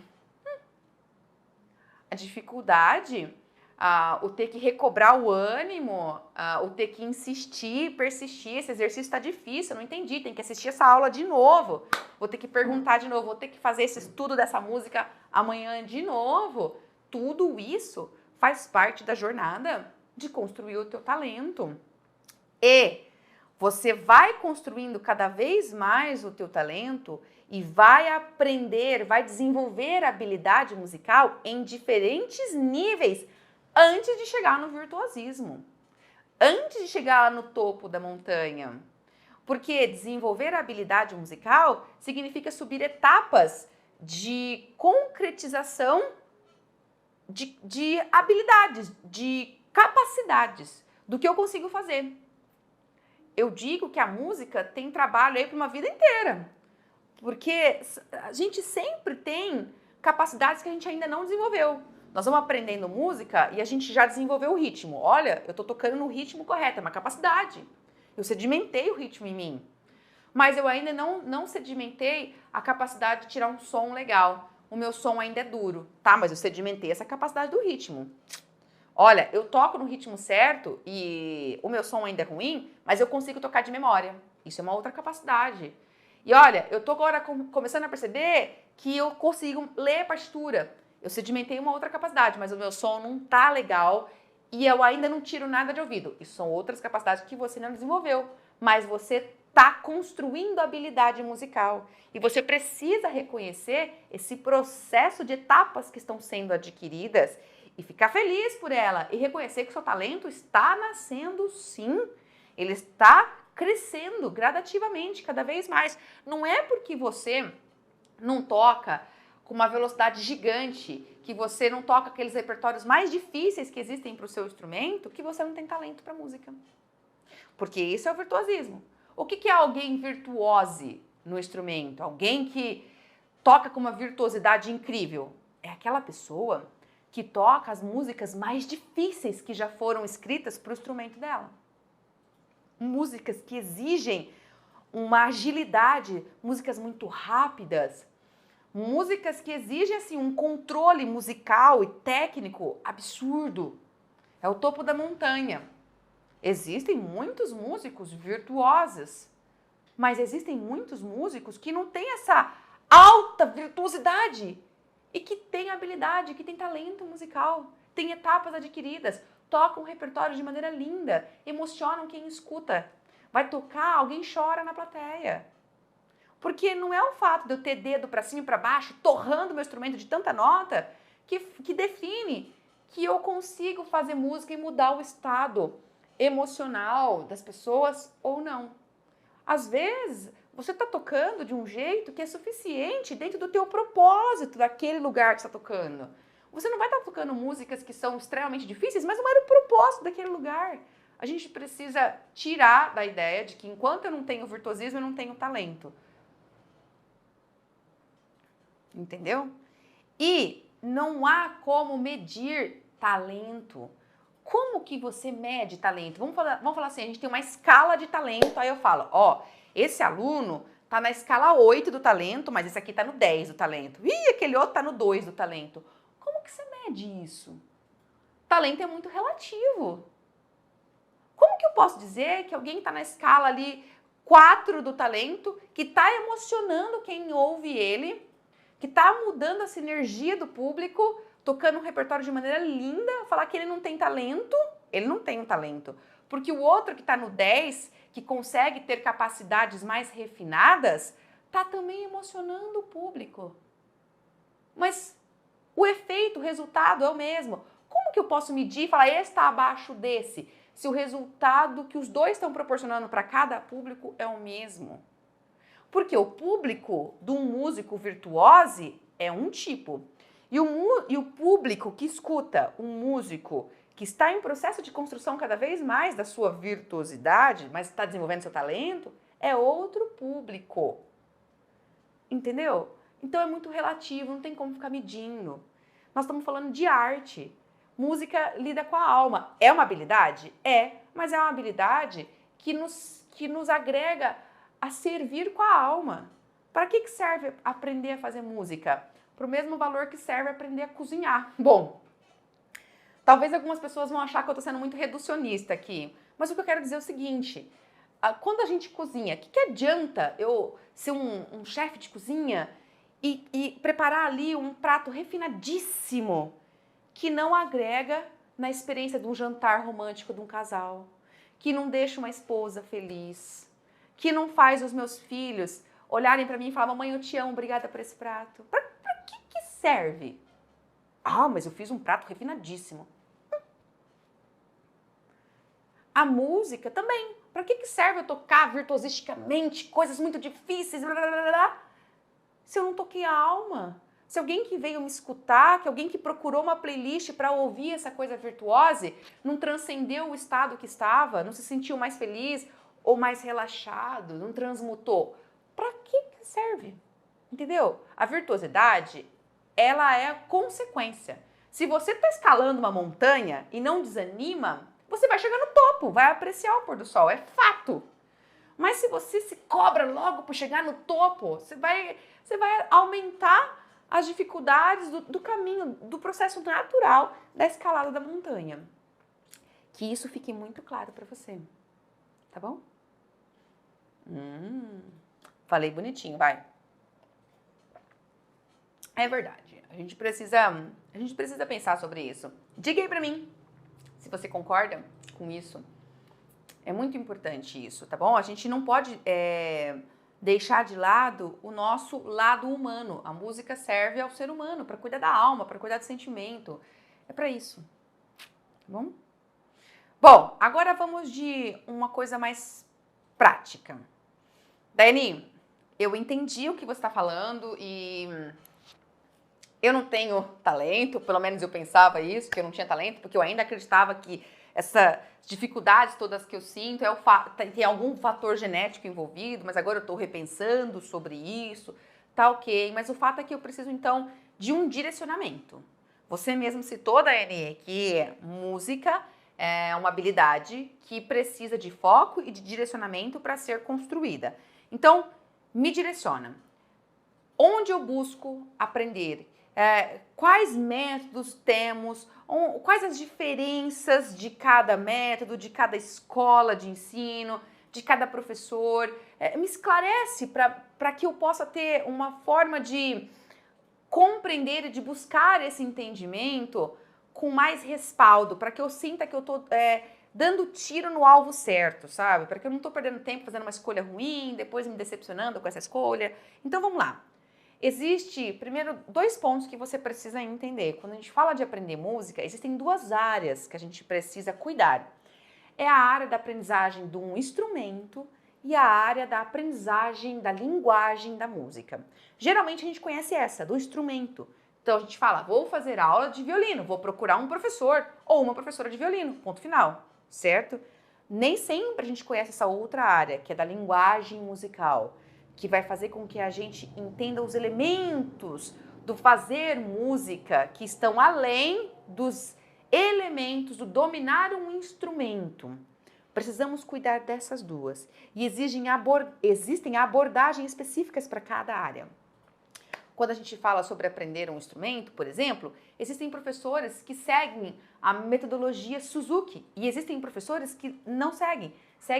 [SPEAKER 1] A dificuldade, o ter que recobrar o ânimo, o ter que insistir, persistir, esse exercício está difícil, eu não entendi, tem que assistir essa aula de novo, vou ter que perguntar de novo, vou ter que fazer esse estudo dessa música amanhã de novo. Tudo isso faz parte da jornada de construir o teu talento. E você vai construindo cada vez mais o teu talento e vai aprender, vai desenvolver a habilidade musical em diferentes níveis antes de chegar no virtuosismo, antes de chegar no topo da montanha. Porque desenvolver a habilidade musical significa subir etapas de concretização de habilidades, de capacidades, do que eu consigo fazer. Eu digo que a música tem trabalho aí para uma vida inteira. Porque a gente sempre tem capacidades que a gente ainda não desenvolveu. Nós vamos aprendendo música e a gente já desenvolveu o ritmo. Olha, eu estou tocando no ritmo correto, é uma capacidade. Eu sedimentei o ritmo em mim. Mas eu ainda não sedimentei a capacidade de tirar um som legal. O meu som ainda é duro, tá? Mas eu sedimentei essa capacidade do ritmo. Olha, eu toco no ritmo certo e o meu som ainda é ruim, mas eu consigo tocar de memória. Isso é uma outra capacidade. E olha, eu tô agora começando a perceber que eu consigo ler a partitura. Eu sedimentei uma outra capacidade, mas o meu som não tá legal e eu ainda não tiro nada de ouvido. Isso são outras capacidades que você não desenvolveu, mas você tá construindo habilidade musical. E você precisa reconhecer esse processo de etapas que estão sendo adquiridas e ficar feliz por ela e reconhecer que o seu talento está nascendo sim. Ele está crescendo gradativamente, cada vez mais. Não é porque você não toca com uma velocidade gigante, que você não toca aqueles repertórios mais difíceis que existem para o seu instrumento, que você não tem talento para música. Porque isso é o virtuosismo. O que é alguém virtuose no instrumento? Alguém que toca com uma virtuosidade incrível? É aquela pessoa que toca as músicas mais difíceis que já foram escritas para o instrumento dela. Músicas que exigem uma agilidade, músicas muito rápidas, músicas que exigem assim, um controle musical e técnico absurdo. É o topo da montanha. Existem muitos músicos virtuosos, mas existem muitos músicos que não têm essa alta virtuosidade e que têm habilidade, que têm talento musical, têm etapas adquiridas, tocam o repertório de maneira linda, emocionam quem escuta. Vai tocar, alguém chora na plateia. Porque não é o fato de eu ter dedo para cima e para baixo, torrando meu instrumento de tanta nota, que define que eu consigo fazer música e mudar o estado emocional das pessoas ou não. Às vezes, você está tocando de um jeito que é suficiente dentro do teu propósito daquele lugar que você está tocando. Você não vai estar tocando músicas que são extremamente difíceis, mas não era o propósito daquele lugar. A gente precisa tirar da ideia de que enquanto eu não tenho virtuosismo, eu não tenho talento. Entendeu? E não há como medir talento. Como que você mede talento? Vamos falar assim, a gente tem uma escala de talento, aí eu falo, ó, esse aluno tá na escala 8 do talento, mas esse aqui tá no 10 do talento. Ih, aquele outro tá no 2 do talento. Como que você mede isso? Talento é muito relativo. Como que eu posso dizer que alguém tá na escala ali 4 do talento, que tá emocionando quem ouve ele, que tá mudando a sinergia do público, tocando um repertório de maneira linda, falar que ele não tem talento? Ele não tem um talento. Porque o outro que está no 10, que consegue ter capacidades mais refinadas, está também emocionando o público. Mas o efeito, o resultado é o mesmo. Como que eu posso medir e falar, esse está abaixo desse, se o resultado que os dois estão proporcionando para cada público é o mesmo? Porque o público de um músico virtuose é um tipo. E o público que escuta um músico que está em processo de construção cada vez mais da sua virtuosidade, mas está desenvolvendo seu talento, é outro público. Entendeu? Então é muito relativo, não tem como ficar medindo. Nós estamos falando de arte. Música lida com a alma. É uma habilidade? É, mas é uma habilidade que nos agrega a servir com a alma. Para que serve aprender a fazer música? Para o mesmo valor que serve aprender a cozinhar. Bom, talvez algumas pessoas vão achar que eu estou sendo muito reducionista aqui, mas o que eu quero dizer é o seguinte: quando a gente cozinha, o que adianta eu ser um chefe de cozinha e preparar ali um prato refinadíssimo que não agrega na experiência de um jantar romântico de um casal, que não deixa uma esposa feliz, que não faz os meus filhos olharem para mim e falar: mamãe, eu te amo, obrigada por esse prato. Para que serve? Ah, mas eu fiz um prato refinadíssimo. A música também. Para que serve eu tocar virtuosisticamente coisas muito difíceis, blá, blá, blá, blá, se eu não toquei a alma? Se alguém que veio me escutar, que alguém que procurou uma playlist para ouvir essa coisa virtuose, não transcendeu o estado que estava, não se sentiu mais feliz ou mais relaxado, não transmutou, para que serve? Entendeu? A virtuosidade, ela é consequência. Se você está escalando uma montanha e não desanima, você vai chegar no topo, vai apreciar o pôr do sol, é fato. Mas se você se cobra logo por chegar no topo, você vai aumentar as dificuldades do caminho, do processo natural da escalada da montanha. Que isso fique muito claro para você, tá bom? Falei bonitinho, vai. É verdade, a gente precisa pensar sobre isso. Diga aí pra mim se você concorda com isso. É muito importante isso, tá bom? A gente não pode deixar de lado o nosso lado humano. A música serve ao ser humano, para cuidar da alma, para cuidar do sentimento. É para isso, tá bom? Bom, agora vamos de uma coisa mais prática. Daiane, eu entendi o que você está falando e eu não tenho talento, pelo menos eu pensava isso, que eu não tinha talento, porque eu ainda acreditava que essas dificuldades todas que eu sinto tem algum fator genético envolvido, mas agora eu estou repensando sobre isso, tá ok. Mas o fato é que eu preciso, então, de um direcionamento. Você mesmo citou, Daiane, que música é uma habilidade que precisa de foco e de direcionamento para ser construída. Então, me direciona. Onde eu busco aprender? Quais métodos temos? Quais as diferenças de cada método, de cada escola de ensino, de cada professor? Me esclarece para que eu possa ter uma forma de compreender e de buscar esse entendimento com mais respaldo, para que eu sinta que eu estou dando tiro no alvo certo, sabe? Para que eu não estou perdendo tempo fazendo uma escolha ruim, depois me decepcionando com essa escolha. Então vamos lá. Existe, primeiro, 2 pontos que você precisa entender. Quando a gente fala de aprender música, existem 2 áreas que a gente precisa cuidar. É a área da aprendizagem de um instrumento e a área da aprendizagem da linguagem da música. Geralmente a gente conhece essa, do instrumento. Então a gente fala, vou fazer aula de violino, vou procurar um professor ou uma professora de violino, ponto final, certo? Nem sempre a gente conhece essa outra área, que é da linguagem musical, que vai fazer com que a gente entenda os elementos do fazer música que estão além dos elementos do dominar um instrumento. Precisamos cuidar dessas 2 e existem abordagens específicas para cada área. Quando a gente fala sobre aprender um instrumento, por exemplo, existem professores que seguem a metodologia Suzuki e existem professores que não seguem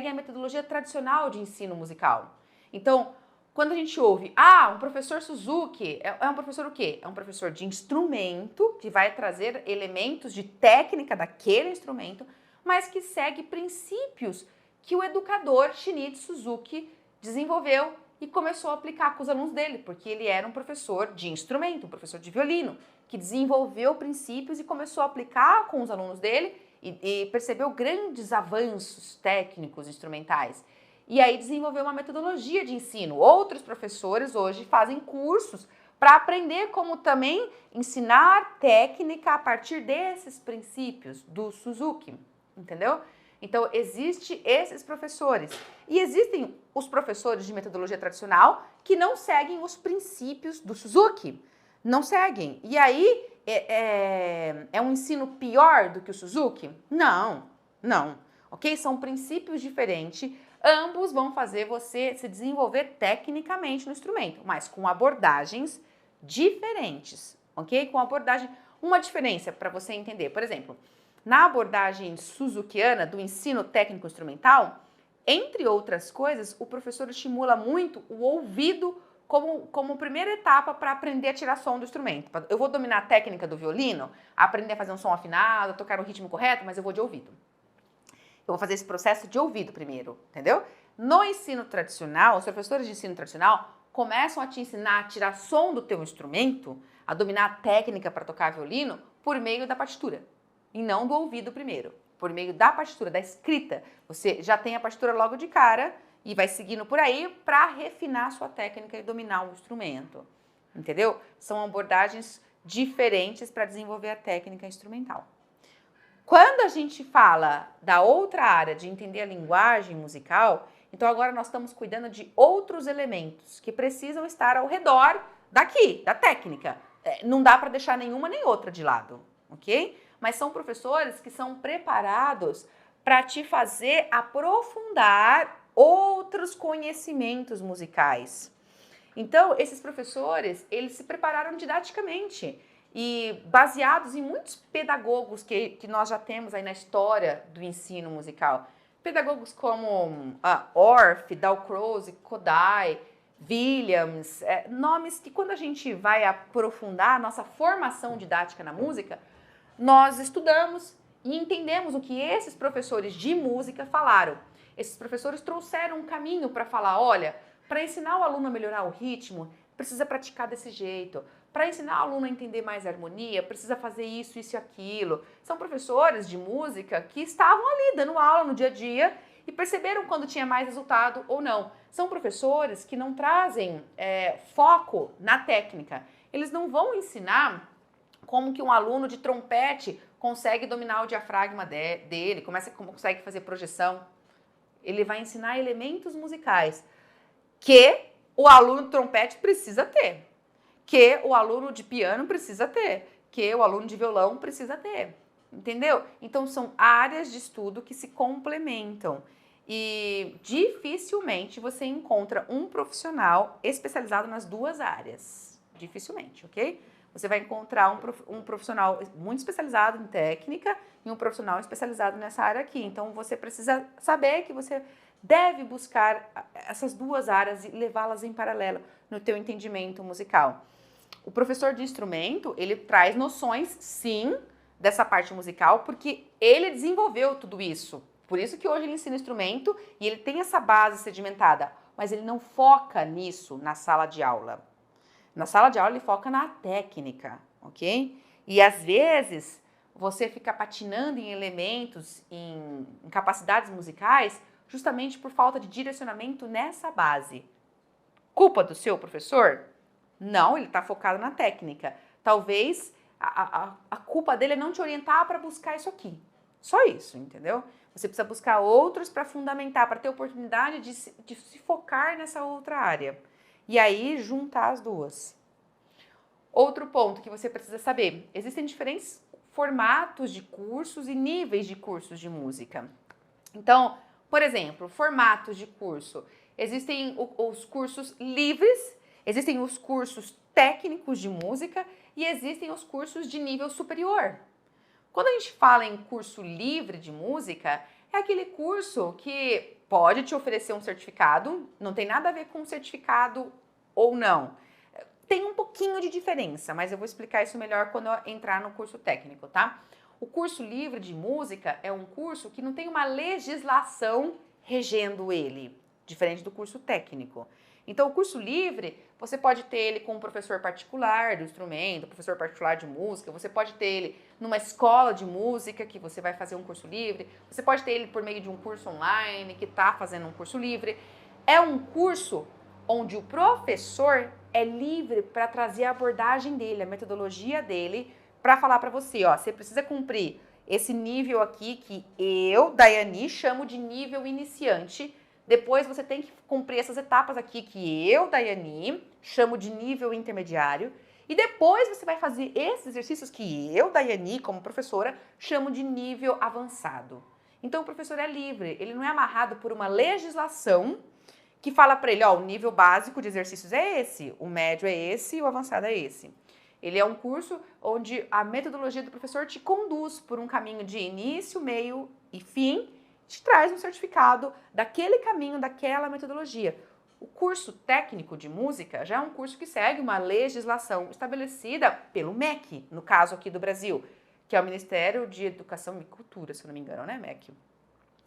[SPEAKER 1] a metodologia tradicional de ensino musical. Então, quando a gente ouve, um professor Suzuki, é um professor o quê? É um professor de instrumento, que vai trazer elementos de técnica daquele instrumento, mas que segue princípios que o educador Shinichi Suzuki desenvolveu e começou a aplicar com os alunos dele, porque ele era um professor de instrumento, um professor de violino, que desenvolveu princípios e começou a aplicar com os alunos dele e percebeu grandes avanços técnicos instrumentais. E aí desenvolveu uma metodologia de ensino. Outros professores hoje fazem cursos para aprender como também ensinar técnica a partir desses princípios do Suzuki, entendeu? Então, existem esses professores. E existem os professores de metodologia tradicional que não seguem os princípios do Suzuki. Não seguem. E aí, é um ensino pior do que o Suzuki? Não, não. ok? São princípios diferentes, ambos vão fazer você se desenvolver tecnicamente no instrumento, mas com abordagens diferentes, ok? Com abordagem, uma diferença para você entender, por exemplo, na abordagem suzukiana do ensino técnico instrumental, entre outras coisas, o professor estimula muito o ouvido como primeira etapa para aprender a tirar som do instrumento. Eu vou dominar a técnica do violino, aprender a fazer um som afinado, tocar no ritmo correto, mas eu vou de ouvido. Eu vou fazer esse processo de ouvido primeiro, entendeu? No ensino tradicional, os professores de ensino tradicional começam a te ensinar a tirar som do teu instrumento, a dominar a técnica para tocar violino por meio da partitura, e não do ouvido primeiro, por meio da partitura, da escrita. Você já tem a partitura logo de cara e vai seguindo por aí para refinar a sua técnica e dominar o instrumento, entendeu? São abordagens diferentes para desenvolver a técnica instrumental. Quando a gente fala da outra área de entender a linguagem musical, então agora nós estamos cuidando de outros elementos que precisam estar ao redor daqui, da técnica. Não dá para deixar nenhuma nem outra de lado, ok? Mas são professores que são preparados para te fazer aprofundar outros conhecimentos musicais. Então, esses professores, eles se prepararam didaticamente e baseados em muitos pedagogos que nós já temos aí na história do ensino musical. Pedagogos como Orff, Dalcroze, Kodály, Williams, nomes que quando a gente vai aprofundar a nossa formação didática na música, nós estudamos e entendemos o que esses professores de música falaram. Esses professores trouxeram um caminho para falar, olha, para ensinar o aluno a melhorar o ritmo, precisa praticar desse jeito. Para ensinar o aluno a entender mais a harmonia, precisa fazer isso, isso e aquilo. São professores de música que estavam ali dando aula no dia a dia e perceberam quando tinha mais resultado ou não. São professores que não trazem foco na técnica. Eles não vão ensinar como que um aluno de trompete consegue dominar o diafragma dele, como consegue fazer projeção. Ele vai ensinar elementos musicais que o aluno de trompete precisa ter, que o aluno de piano precisa ter, que o aluno de violão precisa ter, entendeu? Então são áreas de estudo que se complementam e dificilmente você encontra um profissional especializado nas duas áreas, dificilmente, ok? Você vai encontrar um profissional muito especializado em técnica e um profissional especializado nessa área aqui. Então, você precisa saber que você deve buscar essas duas áreas e levá-las em paralelo no teu entendimento musical. O professor de instrumento, ele traz noções, sim, dessa parte musical, porque ele desenvolveu tudo isso. Por isso que hoje ele ensina instrumento e ele tem essa base sedimentada, mas ele não foca nisso na sala de aula. Na sala de aula ele foca na técnica, ok? E às vezes você fica patinando em elementos, em capacidades musicais, justamente por falta de direcionamento nessa base. Culpa do seu professor? Não, ele está focado na técnica. Talvez a culpa dele é não te orientar para buscar isso aqui. Só isso, entendeu? Você precisa buscar outros para fundamentar, para ter oportunidade de se focar nessa outra área. E aí, juntar as duas. Outro ponto que você precisa saber. Existem diferentes formatos de cursos e níveis de cursos de música. Então, por exemplo, formatos de curso. Existem os cursos livres, existem os cursos técnicos de música e existem os cursos de nível superior. Quando a gente fala em curso livre de música, é aquele curso que pode te oferecer um certificado, não tem nada a ver com certificado ou não. Tem um pouquinho de diferença, mas eu vou explicar isso melhor quando eu entrar no curso técnico, tá? O curso livre de música é um curso que não tem uma legislação regendo ele, diferente do curso técnico. Então, o curso livre, você pode ter ele com um professor particular do instrumento, professor particular de música, você pode ter ele numa escola de música, que você vai fazer um curso livre, você pode ter ele por meio de um curso online, que está fazendo um curso livre. É um curso onde o professor é livre para trazer a abordagem dele, a metodologia dele, para falar para você, ó, você precisa cumprir esse nível aqui que eu, Daiane, chamo de nível iniciante. Depois você tem que cumprir essas etapas aqui que eu, Daiane, chamo de nível intermediário. E depois você vai fazer esses exercícios que eu, Daiane, como professora, chamo de nível avançado. Então o professor é livre, ele não é amarrado por uma legislação que fala para ele, ó, o nível básico de exercícios é esse, o médio é esse e o avançado é esse. Ele é um curso onde a metodologia do professor te conduz por um caminho de início, meio e fim, te traz um certificado daquele caminho, daquela metodologia. O curso técnico de música já é um curso que segue uma legislação estabelecida pelo MEC, no caso aqui do Brasil, que é o Ministério de Educação e Cultura, se eu não me engano, né, MEC?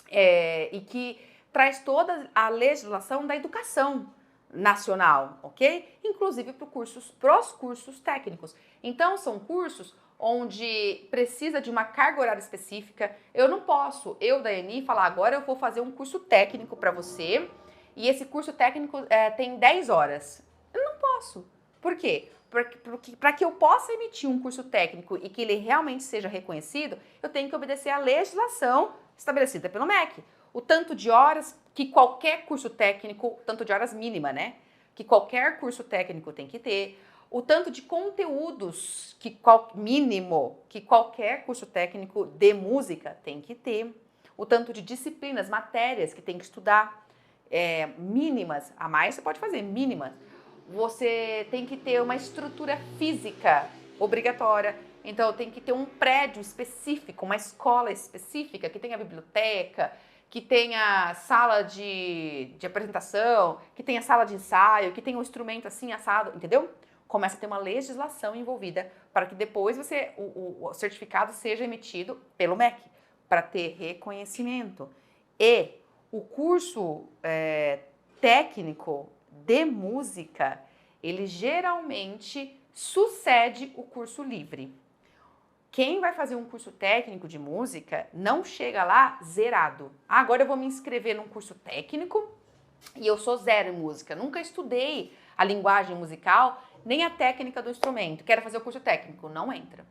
[SPEAKER 1] E que traz toda a legislação da educação nacional, ok? Inclusive pros cursos técnicos. Então, são cursos onde precisa de uma carga horária específica. Eu não posso, Daiane, falar agora eu vou fazer um curso técnico para você e esse curso técnico tem 10 horas. Eu não posso. Por quê? Para que eu possa emitir um curso técnico e que ele realmente seja reconhecido, eu tenho que obedecer à legislação estabelecida pelo MEC. O tanto de horas que qualquer curso técnico, tanto de horas mínima, né? Que qualquer curso técnico tem que ter, o tanto de conteúdos mínimo que qualquer curso técnico de música tem que ter, o tanto de disciplinas, matérias que tem que estudar, mínimas, a mais você pode fazer, mínimas. Você tem que ter uma estrutura física obrigatória, então tem que ter um prédio específico, uma escola específica que tenha biblioteca, que tenha sala de apresentação, que tenha sala de ensaio, que tenha um instrumento assim assado, entendeu? Começa a ter uma legislação envolvida para que depois o certificado seja emitido pelo MEC, para ter reconhecimento. E o curso técnico de música, ele geralmente sucede o curso livre. Quem vai fazer um curso técnico de música não chega lá zerado. Agora eu vou me inscrever num curso técnico e eu sou zero em música. Nunca estudei a linguagem musical, nem a técnica do instrumento. Quero fazer o curso técnico. Não entra.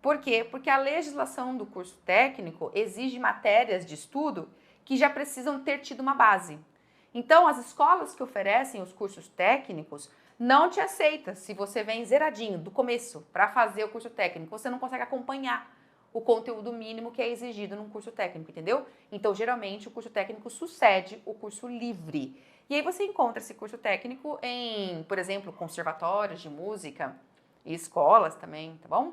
[SPEAKER 1] Por quê? Porque a legislação do curso técnico exige matérias de estudo que já precisam ter tido uma base. Então, as escolas que oferecem os cursos técnicos não te aceita se você vem zeradinho do começo para fazer o curso técnico. Você não consegue acompanhar o conteúdo mínimo que é exigido num curso técnico, entendeu? Então, geralmente, o curso técnico sucede o curso livre. E aí você encontra esse curso técnico em, por exemplo, conservatórios de música e escolas também, tá bom?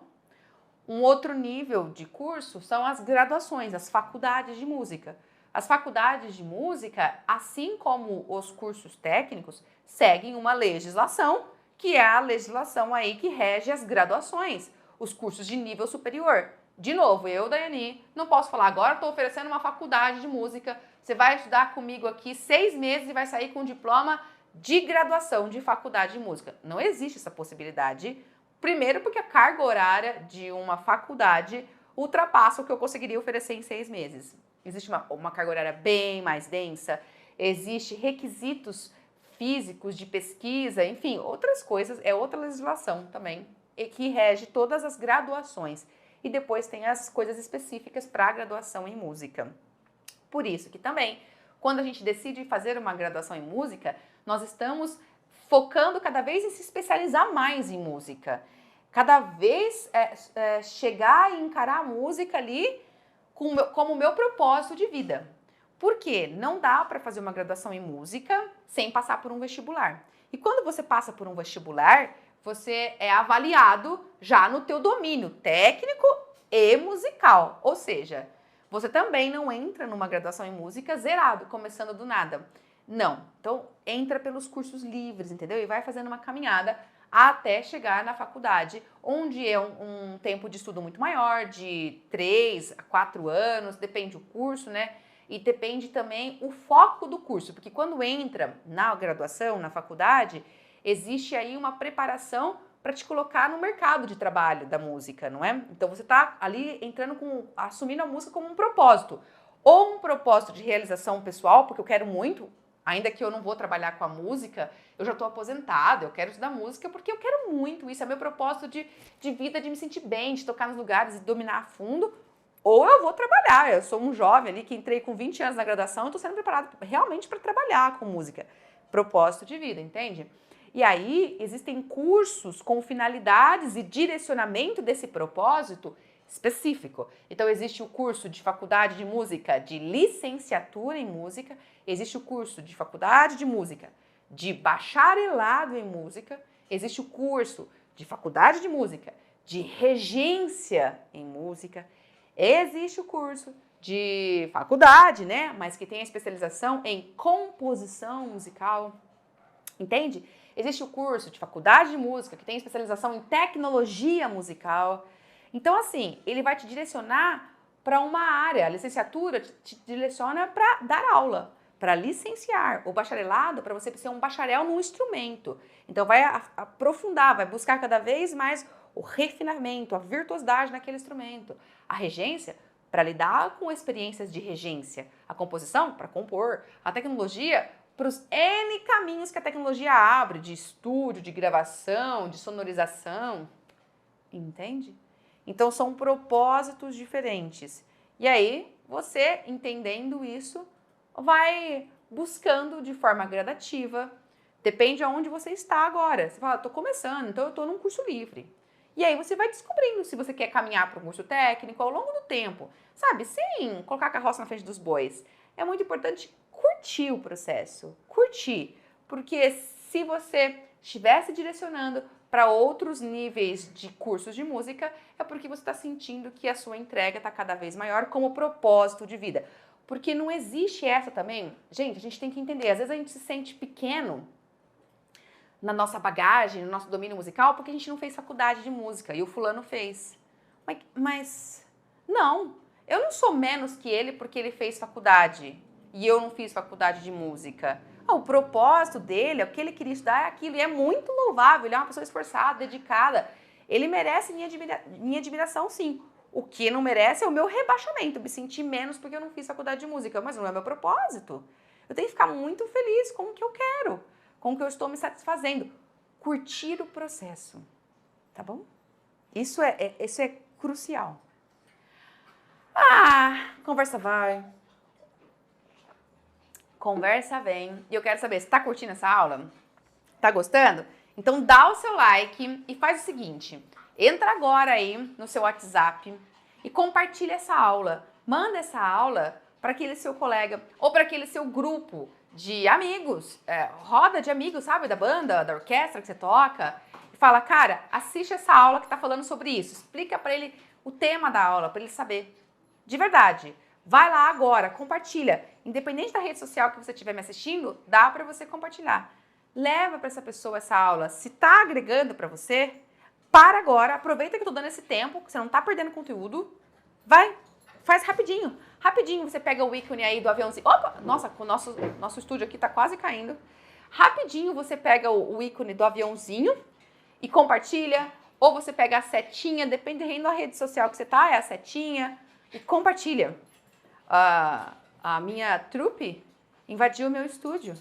[SPEAKER 1] Um outro nível de curso são as graduações, as faculdades de música. As faculdades de música, assim como os cursos técnicos, seguem uma legislação, que é a legislação aí que rege as graduações, os cursos de nível superior. De novo, Daiane, não posso falar agora, estou oferecendo uma faculdade de música, você vai estudar comigo aqui 6 meses e vai sair com um diploma de graduação de faculdade de música. Não existe essa possibilidade. Primeiro porque a carga horária de uma faculdade ultrapassa o que eu conseguiria oferecer em 6 meses. Existe uma carga horária bem mais densa, existe requisitos físicos de pesquisa, enfim, outras coisas, é outra legislação também, que rege todas as graduações. E depois tem as coisas específicas para a graduação em música. Por isso que também, quando a gente decide fazer uma graduação em música, nós estamos focando cada vez em se especializar mais em música. Cada vez chegar e encarar a música ali como meu propósito de vida. Por quê? Não dá para fazer uma graduação em música sem passar por um vestibular. E quando você passa por um vestibular, você é avaliado já no teu domínio técnico e musical. Ou seja, você também não entra numa graduação em música zerado, começando do nada. Não. Então, entra pelos cursos livres, entendeu? E vai fazendo uma caminhada até chegar na faculdade, onde é um tempo de estudo muito maior, de 3 a 4 anos, depende do curso, né? E depende também o foco do curso, porque quando entra na graduação, na faculdade, existe aí uma preparação para te colocar no mercado de trabalho da música, não é? Então você está ali assumindo a música como um propósito, ou um propósito de realização pessoal, porque eu quero muito, ainda que eu não vou trabalhar com a música, eu já estou aposentada, eu quero estudar música porque eu quero muito isso, é meu propósito de vida, de me sentir bem, de tocar nos lugares e dominar a fundo, ou eu vou trabalhar, eu sou um jovem ali que entrei com 20 anos na graduação e estou sendo preparado realmente para trabalhar com música, propósito de vida, entende? E aí existem cursos com finalidades e direcionamento desse propósito específico. Então, existe o curso de faculdade de música de licenciatura em música, existe o curso de faculdade de música de bacharelado em música, existe o curso de faculdade de música de regência em música, existe o curso de faculdade, né, mas que tem a especialização em composição musical, entende? Existe o curso de faculdade de música que tem especialização em tecnologia musical. Então, assim, ele vai te direcionar para uma área. A licenciatura te direciona para dar aula, para licenciar. O bacharelado, para você ser um bacharel num instrumento. Então, vai aprofundar, vai buscar cada vez mais o refinamento, a virtuosidade naquele instrumento. A regência, para lidar com experiências de regência. A composição, para compor. A tecnologia, para os N caminhos que a tecnologia abre, de estúdio, de gravação, de sonorização. Entende? Então, são propósitos diferentes. E aí, você, entendendo isso, vai buscando de forma gradativa. Depende aonde você está agora. Você fala, estou começando, então eu estou num curso livre. E aí você vai descobrindo se você quer caminhar para um curso técnico ao longo do tempo, sabe? Sem colocar a carroça na frente dos bois. É muito importante curtir o processo, curtir. Porque se você estiver se direcionando para outros níveis de cursos de música, é porque você está sentindo que a sua entrega está cada vez maior como propósito de vida. Porque não existe essa também. Gente, a gente tem que entender. Às vezes a gente se sente pequeno na nossa bagagem, no nosso domínio musical, porque a gente não fez faculdade de música e o fulano fez. Mas não, eu não sou menos que ele porque ele fez faculdade e eu não fiz faculdade de música. O propósito dele, o que ele queria estudar é aquilo, e é muito louvável, ele é uma pessoa esforçada, dedicada. Ele merece minha admiração, sim. O que não merece é o meu rebaixamento, me sentir menos porque eu não fiz faculdade de música, mas não é meu propósito. Eu tenho que ficar muito feliz com o que eu quero, com o que eu estou me satisfazendo. Curtir o processo, tá bom? Isso é crucial. Conversa vai. Conversa vem. E eu quero saber, você tá curtindo essa aula? Tá gostando? Então dá o seu like e faz o seguinte. Entra agora aí no seu WhatsApp e compartilha essa aula. Manda essa aula para aquele seu colega ou para aquele seu grupo de amigos, roda de amigos, sabe, da banda, da orquestra que você toca. E fala, cara, assiste essa aula que tá falando sobre isso. Explica para ele o tema da aula, para ele saber. De verdade. Vai lá agora, compartilha. Independente da rede social que você estiver me assistindo, dá para você compartilhar. Leva para essa pessoa essa aula. Se tá agregando para você, para agora, aproveita que eu tô dando esse tempo, que você não tá perdendo conteúdo. Vai, faz rapidinho. Rapidinho você pega o ícone aí do aviãozinho. Opa, nossa, o nosso estúdio aqui tá quase caindo. Rapidinho você pega o ícone do aviãozinho e compartilha. Ou você pega a setinha, dependendo da rede social que você tá, é a setinha, e compartilha. A minha trupe invadiu o meu estúdio.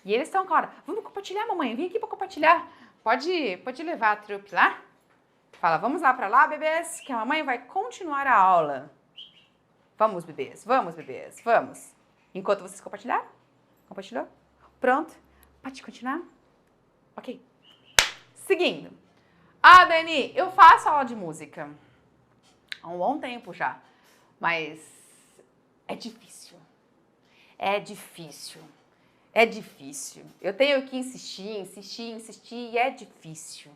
[SPEAKER 1] E eles estão, cara, vamos compartilhar, mamãe, vem aqui para compartilhar. Pode levar a trupe lá? Fala, vamos lá para lá, bebês, que a mamãe vai continuar a aula. Vamos, bebês, vamos. Enquanto vocês compartilharam? Compartilhou? Pronto? Pode continuar? Ok. Seguindo. Dani, eu faço aula de música há um bom tempo já, mas é difícil. Eu tenho que insistir e é difícil.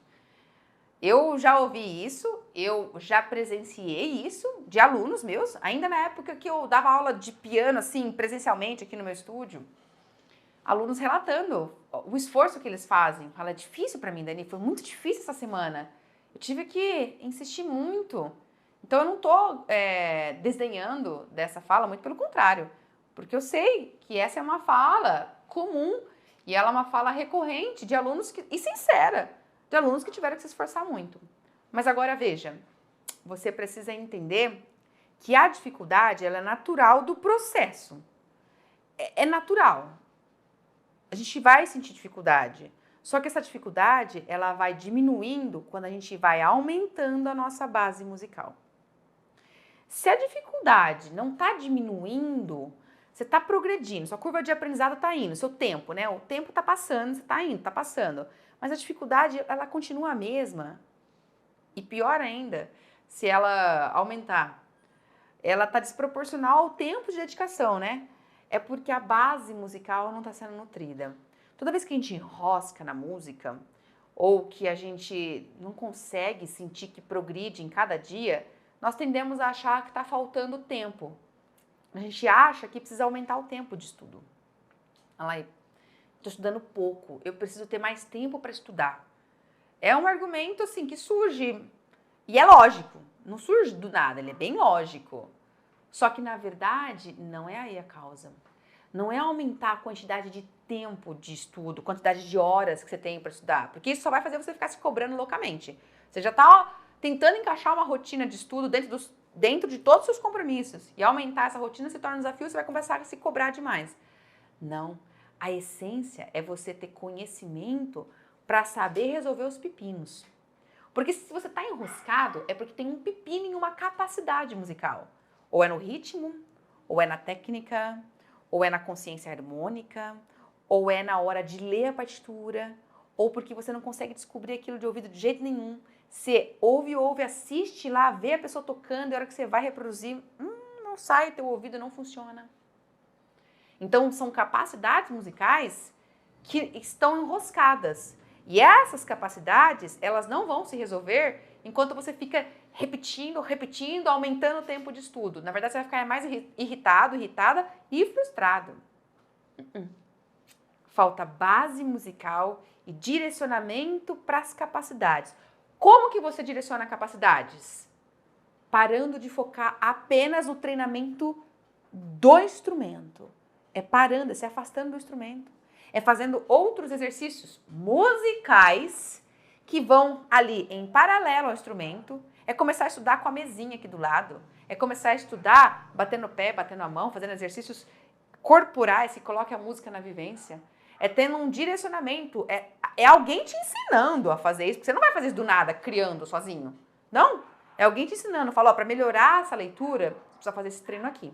[SPEAKER 1] Eu já ouvi isso, eu já presenciei isso de alunos meus, ainda na época que eu dava aula de piano, assim, presencialmente aqui no meu estúdio. Alunos relatando o esforço que eles fazem. Fala, é difícil pra mim, Dani, foi muito difícil essa semana. Eu tive que insistir muito. Então eu não tô desdenhando dessa fala, muito pelo contrário. Porque eu sei que essa é uma fala comum e ela é uma fala recorrente de alunos e sincera, de alunos que tiveram que se esforçar muito. Mas agora veja, você precisa entender que a dificuldade ela é natural do processo. É natural. A gente vai sentir dificuldade. Só que essa dificuldade ela vai diminuindo quando a gente vai aumentando a nossa base musical. Se a dificuldade não está diminuindo, você está progredindo, sua curva de aprendizado está indo, seu tempo, né? O tempo está passando, você está indo, está passando. Mas a dificuldade, ela continua a mesma. E pior ainda, se ela aumentar, ela está desproporcional ao tempo de dedicação, né? É porque a base musical não está sendo nutrida. Toda vez que a gente enrosca na música, ou que a gente não consegue sentir que progride em cada dia, nós tendemos a achar que está faltando tempo. A gente acha que precisa aumentar o tempo de estudo. Olha lá, estou estudando pouco, eu preciso ter mais tempo para estudar. É um argumento assim que surge, e é lógico, não surge do nada, ele é bem lógico. Só que na verdade não é aí a causa. Não é aumentar a quantidade de tempo de estudo, quantidade de horas que você tem para estudar, porque isso só vai fazer você ficar se cobrando loucamente. Você já está tentando encaixar uma rotina de estudo dentro de todos os seus compromissos, e aumentar essa rotina se torna um desafio, você vai começar a se cobrar demais. Não. A essência é você ter conhecimento para saber resolver os pepinos. Porque se você está enroscado, é porque tem um pepino em uma capacidade musical. Ou é no ritmo, ou é na técnica, ou é na consciência harmônica, ou é na hora de ler a partitura, ou porque você não consegue descobrir aquilo de ouvido de jeito nenhum. Você ouve, assiste lá, vê a pessoa tocando, e a hora que você vai reproduzir, não sai, teu ouvido não funciona. Então, são capacidades musicais que estão enroscadas. E essas capacidades, elas não vão se resolver enquanto você fica repetindo, aumentando o tempo de estudo. Na verdade, você vai ficar mais irritado, irritada e frustrado. Falta base musical e direcionamento para as capacidades. Como que você direciona capacidades? Parando de focar apenas no treinamento do instrumento. É parando, é se afastando do instrumento. É fazendo outros exercícios musicais que vão ali em paralelo ao instrumento. É começar a estudar com a mesinha aqui do lado. É começar a estudar batendo o pé, batendo a mão, fazendo exercícios corporais que coloquem a música na vivência. É tendo um direcionamento. É alguém te ensinando a fazer isso. Porque você não vai fazer isso do nada, criando sozinho. Não. É alguém te ensinando. Fala, para melhorar essa leitura, você precisa fazer esse treino aqui.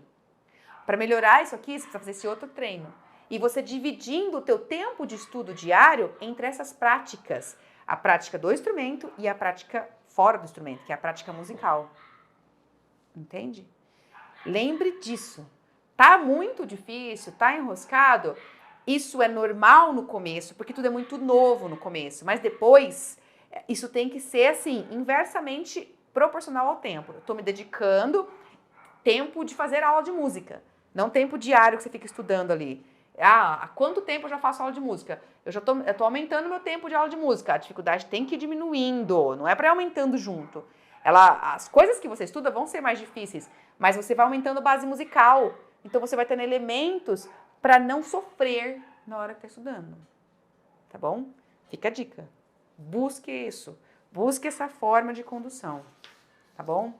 [SPEAKER 1] Para melhorar isso aqui, você precisa fazer esse outro treino. E você dividindo o teu tempo de estudo diário entre essas práticas. A prática do instrumento e a prática fora do instrumento, que é a prática musical. Entende? Lembre disso. Tá muito difícil, tá enroscado? Isso é normal no começo, porque tudo é muito novo no começo. Mas depois, isso tem que ser assim, inversamente proporcional ao tempo. Eu tô me dedicando tempo de fazer aula de música. Não tempo diário que você fica estudando ali. Há quanto tempo eu já faço aula de música? Eu tô aumentando meu tempo de aula de música. A dificuldade tem que ir diminuindo, não é para ir aumentando junto. As coisas que você estuda vão ser mais difíceis, mas você vai aumentando a base musical. Então você vai tendo elementos para não sofrer na hora que está estudando. Tá bom? Fica a dica. Busque isso. Busque essa forma de condução. Tá bom?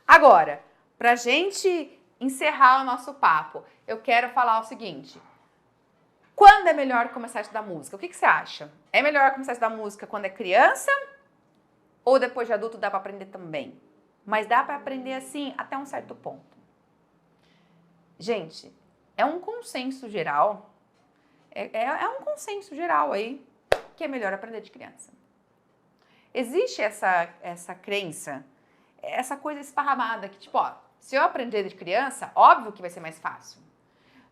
[SPEAKER 1] Agora, pra gente encerrar o nosso papo, eu quero falar o seguinte. Quando é melhor começar a estudar música? O que você acha? É melhor começar a estudar música quando é criança? Ou depois de adulto dá para aprender também? Mas dá para aprender assim até um certo ponto. Gente, é um consenso geral. É um consenso geral aí que é melhor aprender de criança. Existe essa crença, essa coisa esparramada que tipo, se eu aprender de criança, óbvio que vai ser mais fácil.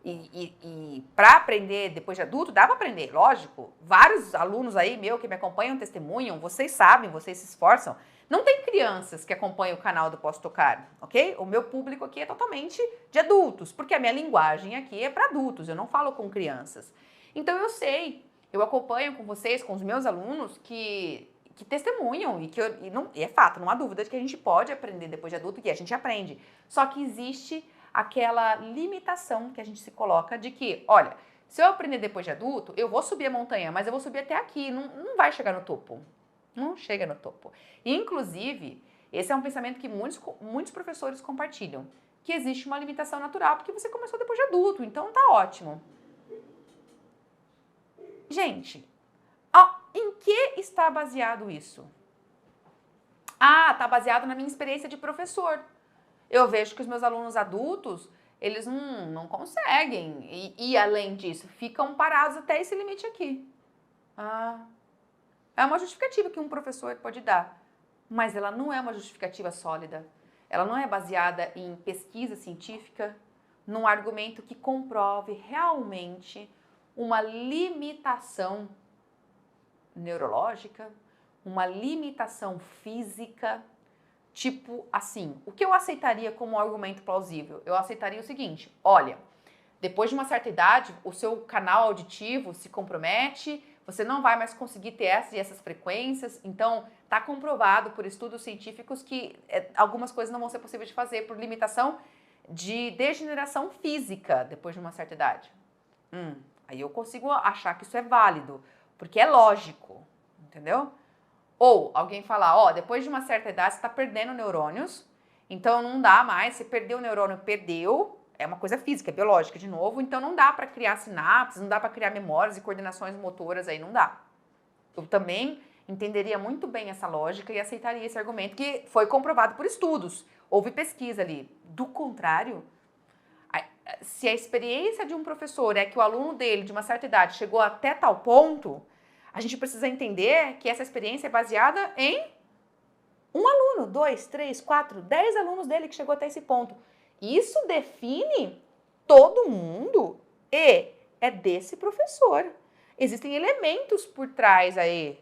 [SPEAKER 1] E para aprender depois de adulto, dá para aprender, lógico. Vários alunos aí meu que me acompanham testemunham, vocês sabem, vocês se esforçam. Não tem crianças que acompanham o canal do Posso Tocar, ok? O meu público aqui é totalmente de adultos, porque a minha linguagem aqui é para adultos, eu não falo com crianças. Então eu sei, eu acompanho com vocês, com os meus alunos que testemunham e é fato, não há dúvida de que a gente pode aprender depois de adulto, que a gente aprende. Só que existe aquela limitação que a gente se coloca de que, olha, se eu aprender depois de adulto, eu vou subir a montanha, mas eu vou subir até aqui, não vai chegar no topo. Não chega no topo. E, inclusive, esse é um pensamento que muitos professores compartilham, que existe uma limitação natural, porque você começou depois de adulto, então tá ótimo. Gente, em que está baseado isso? Está baseado na minha experiência de professor. Eu vejo que os meus alunos adultos, eles não conseguem ir além disso, ficam parados até esse limite aqui. É uma justificativa que um professor pode dar. mas ela não é uma justificativa sólida. Ela não é baseada em pesquisa científica, num argumento que comprove realmente uma limitação neurológica, uma limitação física, tipo assim, o que eu aceitaria como um argumento plausível? Eu aceitaria o seguinte, olha, depois de uma certa idade, o seu canal auditivo se compromete, você não vai mais conseguir ter essas e essas frequências, então está comprovado por estudos científicos que algumas coisas não vão ser possíveis de fazer por limitação de degeneração física depois de uma certa idade. Aí eu consigo achar que isso é válido, porque é lógico, entendeu? Ou alguém falar, ó, depois de uma certa idade você está perdendo neurônios, então não dá mais, você perdeu o neurônio, perdeu, é uma coisa física, é biológica de novo, então não dá para criar sinapses, não dá para criar memórias e coordenações motoras, aí não dá. Eu também entenderia muito bem essa lógica e aceitaria esse argumento que foi comprovado por estudos, houve pesquisa ali. Do contrário, se a experiência de um professor é que o aluno dele, de uma certa idade, chegou até tal ponto, a gente precisa entender que essa experiência é baseada em um aluno, 2, 3, 4, 10 alunos dele que chegou até esse ponto. Isso define todo mundo e é desse professor. Existem elementos por trás aí.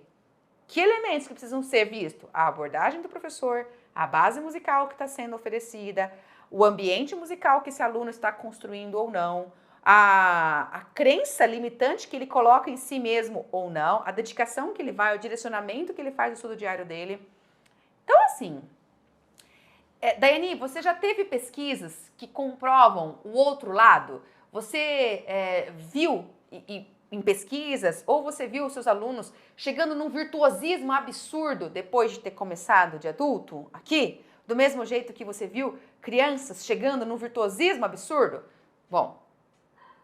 [SPEAKER 1] Que elementos que precisam ser vistos? A abordagem do professor, a base musical que está sendo oferecida, o ambiente musical que esse aluno está construindo ou não, a crença limitante que ele coloca em si mesmo ou não, a dedicação que ele vai, o direcionamento que ele faz no estudo diário dele. Então, assim, Daiane, você já teve pesquisas que comprovam o outro lado? Você viu em pesquisas, ou você viu os seus alunos chegando num virtuosismo absurdo depois de ter começado de adulto aqui? Do mesmo jeito que você viu crianças chegando num virtuosismo absurdo? Bom,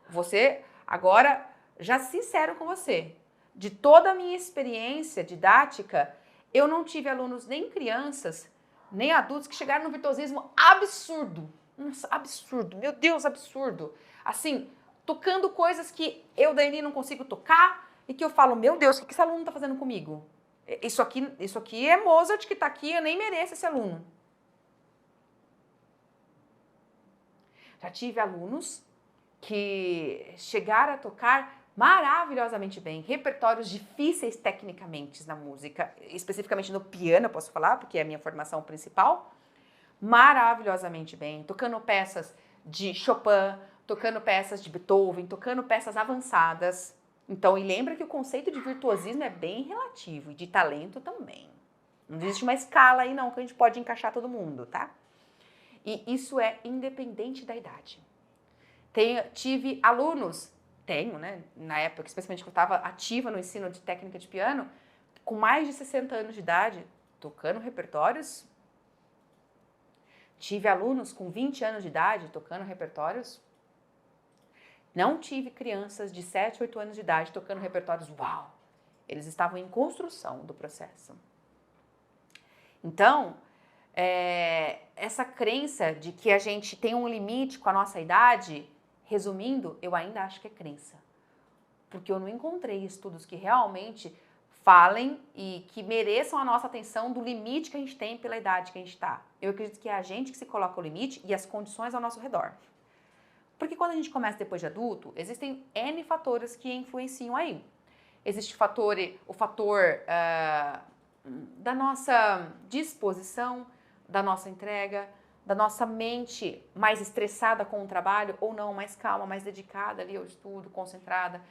[SPEAKER 1] você agora, já sincero com você, de toda a minha experiência didática, eu não tive alunos nem crianças, nem adultos que chegaram num virtuosismo absurdo. Nossa, absurdo, meu Deus, absurdo. Assim, tocando coisas que eu, Daiane, não consigo tocar e que eu falo, meu Deus, o que esse aluno está fazendo comigo? Isso aqui é Mozart que está aqui, eu nem mereço esse aluno. Já tive alunos que chegaram a tocar maravilhosamente bem, repertórios difíceis tecnicamente na música, especificamente no piano, eu posso falar, porque é a minha formação principal, maravilhosamente bem, tocando peças de Chopin, tocando peças de Beethoven, tocando peças avançadas. Então, e lembra que o conceito de virtuosismo é bem relativo, e de talento também. Não existe uma escala aí não, que a gente pode encaixar todo mundo, tá? E isso é independente da idade. Tive alunos, né, na época, especialmente que eu estava ativa no ensino de técnica de piano, com mais de 60 anos de idade, tocando repertórios. Tive alunos com 20 anos de idade tocando repertórios. Não tive crianças de 7, 8 anos de idade tocando repertórios. Uau! Eles estavam em construção do processo. Então, essa crença de que a gente tem um limite com a nossa idade, resumindo, eu ainda acho que é crença. Porque eu não encontrei estudos que realmente falem e que mereçam a nossa atenção do limite que a gente tem pela idade que a gente está. Eu acredito que é a gente que se coloca o limite e as condições ao nosso redor. Porque quando a gente começa depois de adulto, existem N fatores que influenciam aí. Existe o fator da nossa disposição, da nossa entrega, da nossa mente mais estressada com o trabalho ou não, mais calma, mais dedicada ali ao estudo, concentrada.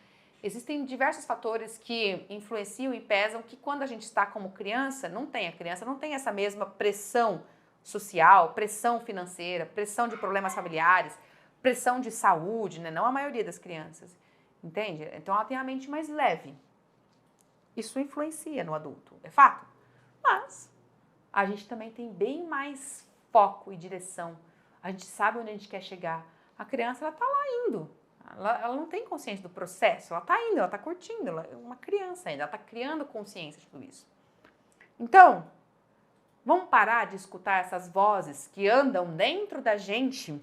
[SPEAKER 1] Existem diversos fatores que influenciam e pesam que quando a gente está como criança, a criança não tem essa mesma pressão social, pressão financeira, pressão de problemas familiares, pressão de saúde, né? Não a maioria das crianças, entende? Então ela tem a mente mais leve. Isso influencia no adulto, é fato. Mas a gente também tem bem mais foco e direção. A gente sabe onde a gente quer chegar. A criança, ela tá lá indo. Ela não tem consciência do processo, ela tá indo, ela tá curtindo, ela é uma criança ainda, ela tá criando consciência de tudo isso. Então, vamos parar de escutar essas vozes que andam dentro da gente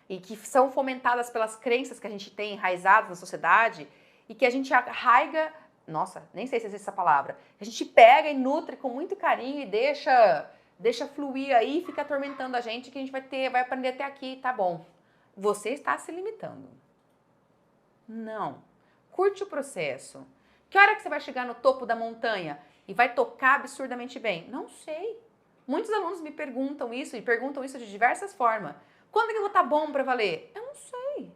[SPEAKER 1] e que são fomentadas pelas crenças que a gente tem enraizadas na sociedade e que a gente arraiga nossa, nem sei se existe essa palavra. A gente pega e nutre com muito carinho e deixa fluir aí, fica atormentando a gente que a gente vai aprender até aqui, tá bom. Você está se limitando. Não. Curte o processo. Que hora que você vai chegar no topo da montanha e vai tocar absurdamente bem? Não sei. Muitos alunos me perguntam isso e perguntam isso de diversas formas. Quando que eu vou estar bom para valer? Eu não sei.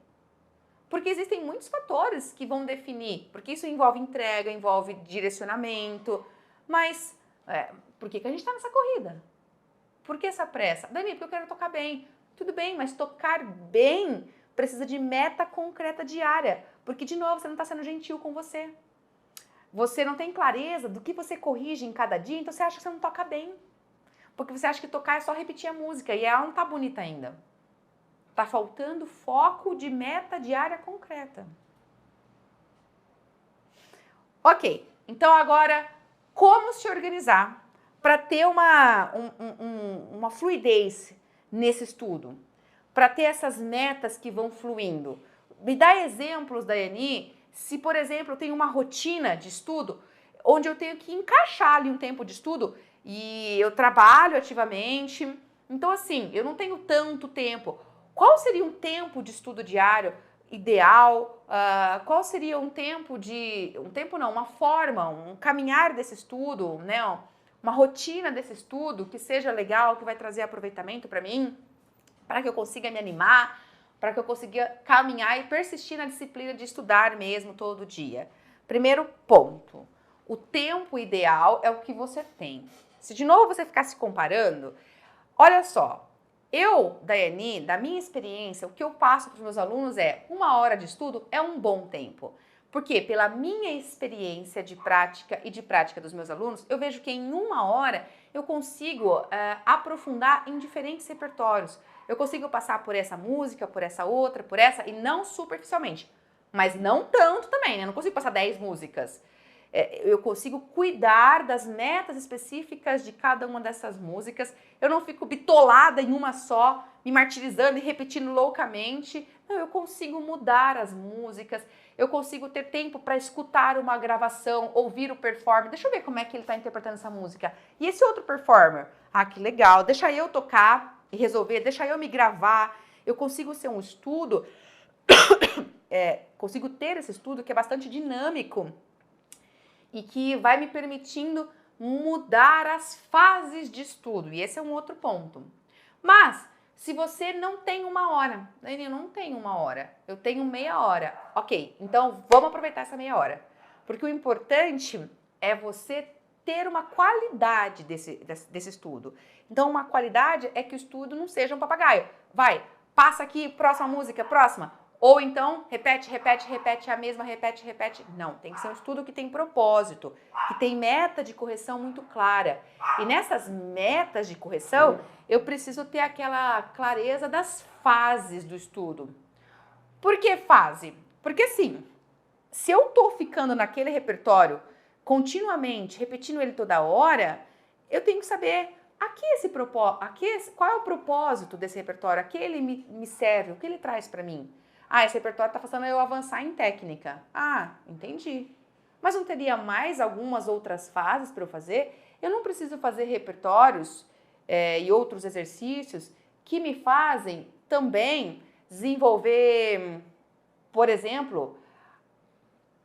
[SPEAKER 1] Porque existem muitos fatores que vão definir. Porque isso envolve entrega, envolve direcionamento. Mas por que a gente está nessa corrida? Por que essa pressa? Dani, porque eu quero tocar bem. Tudo bem, mas tocar bem precisa de meta concreta diária. Porque, de novo, você não está sendo gentil com você. Você não tem clareza do que você corrige em cada dia, então você acha que você não toca bem. Porque você acha que tocar é só repetir a música e ela não está bonita ainda. Está faltando foco de meta diária concreta. Ok, então agora, como se organizar para ter uma fluidez nesse estudo? Para ter essas metas que vão fluindo? Me dá exemplos, Daiane, se, por exemplo, eu tenho uma rotina de estudo, onde eu tenho que encaixar ali um tempo de estudo e eu trabalho ativamente. Então, assim, eu não tenho tanto tempo. Qual seria um tempo de estudo diário ideal? Qual seria uma forma, um caminhar desse estudo, né? Uma rotina desse estudo que seja legal, que vai trazer aproveitamento para mim, para que eu consiga me animar, para que eu consiga caminhar e persistir na disciplina de estudar mesmo todo dia. Primeiro ponto, o tempo ideal é o que você tem. Se de novo você ficar se comparando, olha só, eu, Daiane, da minha experiência, o que eu passo para os meus alunos é 1 hora de estudo é um bom tempo. Porque pela minha experiência de prática dos meus alunos, eu vejo que em 1 hora eu consigo aprofundar em diferentes repertórios. Eu consigo passar por essa música, por essa outra, por essa, e não superficialmente. Mas não tanto também, né? Eu não consigo passar 10 músicas. Eu consigo cuidar das metas específicas de cada uma dessas músicas. Eu não fico bitolada em uma só, me martirizando e repetindo loucamente. Não, eu consigo mudar as músicas. Eu consigo ter tempo para escutar uma gravação, ouvir o performer. Deixa eu ver como é que ele está interpretando essa música. E esse outro performer? Ah, que legal. Deixa eu tocar e resolver. Deixa eu me gravar. Eu consigo ser um estudo, consigo ter esse estudo que é bastante dinâmico e que vai me permitindo mudar as fases de estudo. E esse é um outro ponto. Mas, se você não tem 1 hora, eu não tenho 1 hora, eu tenho meia hora. Ok, então vamos aproveitar essa meia hora. Porque o importante é você ter uma qualidade desse estudo. Então, uma qualidade é que o estudo não seja um papagaio. Vai, passa aqui, próxima música, próxima. Ou então, repete a mesma, repete. Não, tem que ser um estudo que tem propósito, que tem meta de correção muito clara. E nessas metas de correção, eu preciso ter aquela clareza das fases do estudo. Por que fase? Porque assim, se eu tô ficando naquele repertório continuamente, repetindo ele toda hora, eu tenho que saber qual é o propósito desse repertório, a que ele me serve, o que ele traz para mim. Ah, esse repertório está fazendo eu avançar em técnica. Ah, entendi. Mas não teria mais algumas outras fases para eu fazer? Eu não preciso fazer repertórios e outros exercícios que me fazem também desenvolver, por exemplo,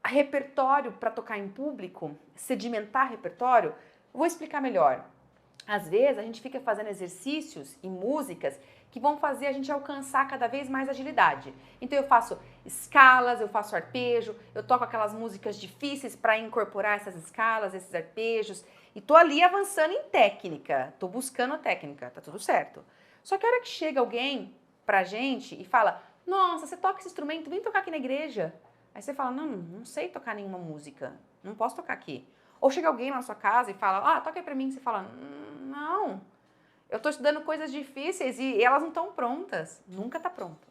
[SPEAKER 1] repertório para tocar em público, sedimentar repertório. Vou explicar melhor. Às vezes a gente fica fazendo exercícios e músicas que vão fazer a gente alcançar cada vez mais agilidade. Então eu faço escalas, eu faço arpejo, eu toco aquelas músicas difíceis para incorporar essas escalas, esses arpejos, e tô ali avançando em técnica, tô buscando a técnica, tá tudo certo. Só que a hora que chega alguém pra gente e fala, nossa, você toca esse instrumento, vem tocar aqui na igreja. Aí você fala, não sei tocar nenhuma música, não posso tocar aqui. Ou chega alguém na sua casa e fala, toca aí pra mim, você fala, não. Eu estou estudando coisas difíceis e elas não estão prontas. Nunca está pronta.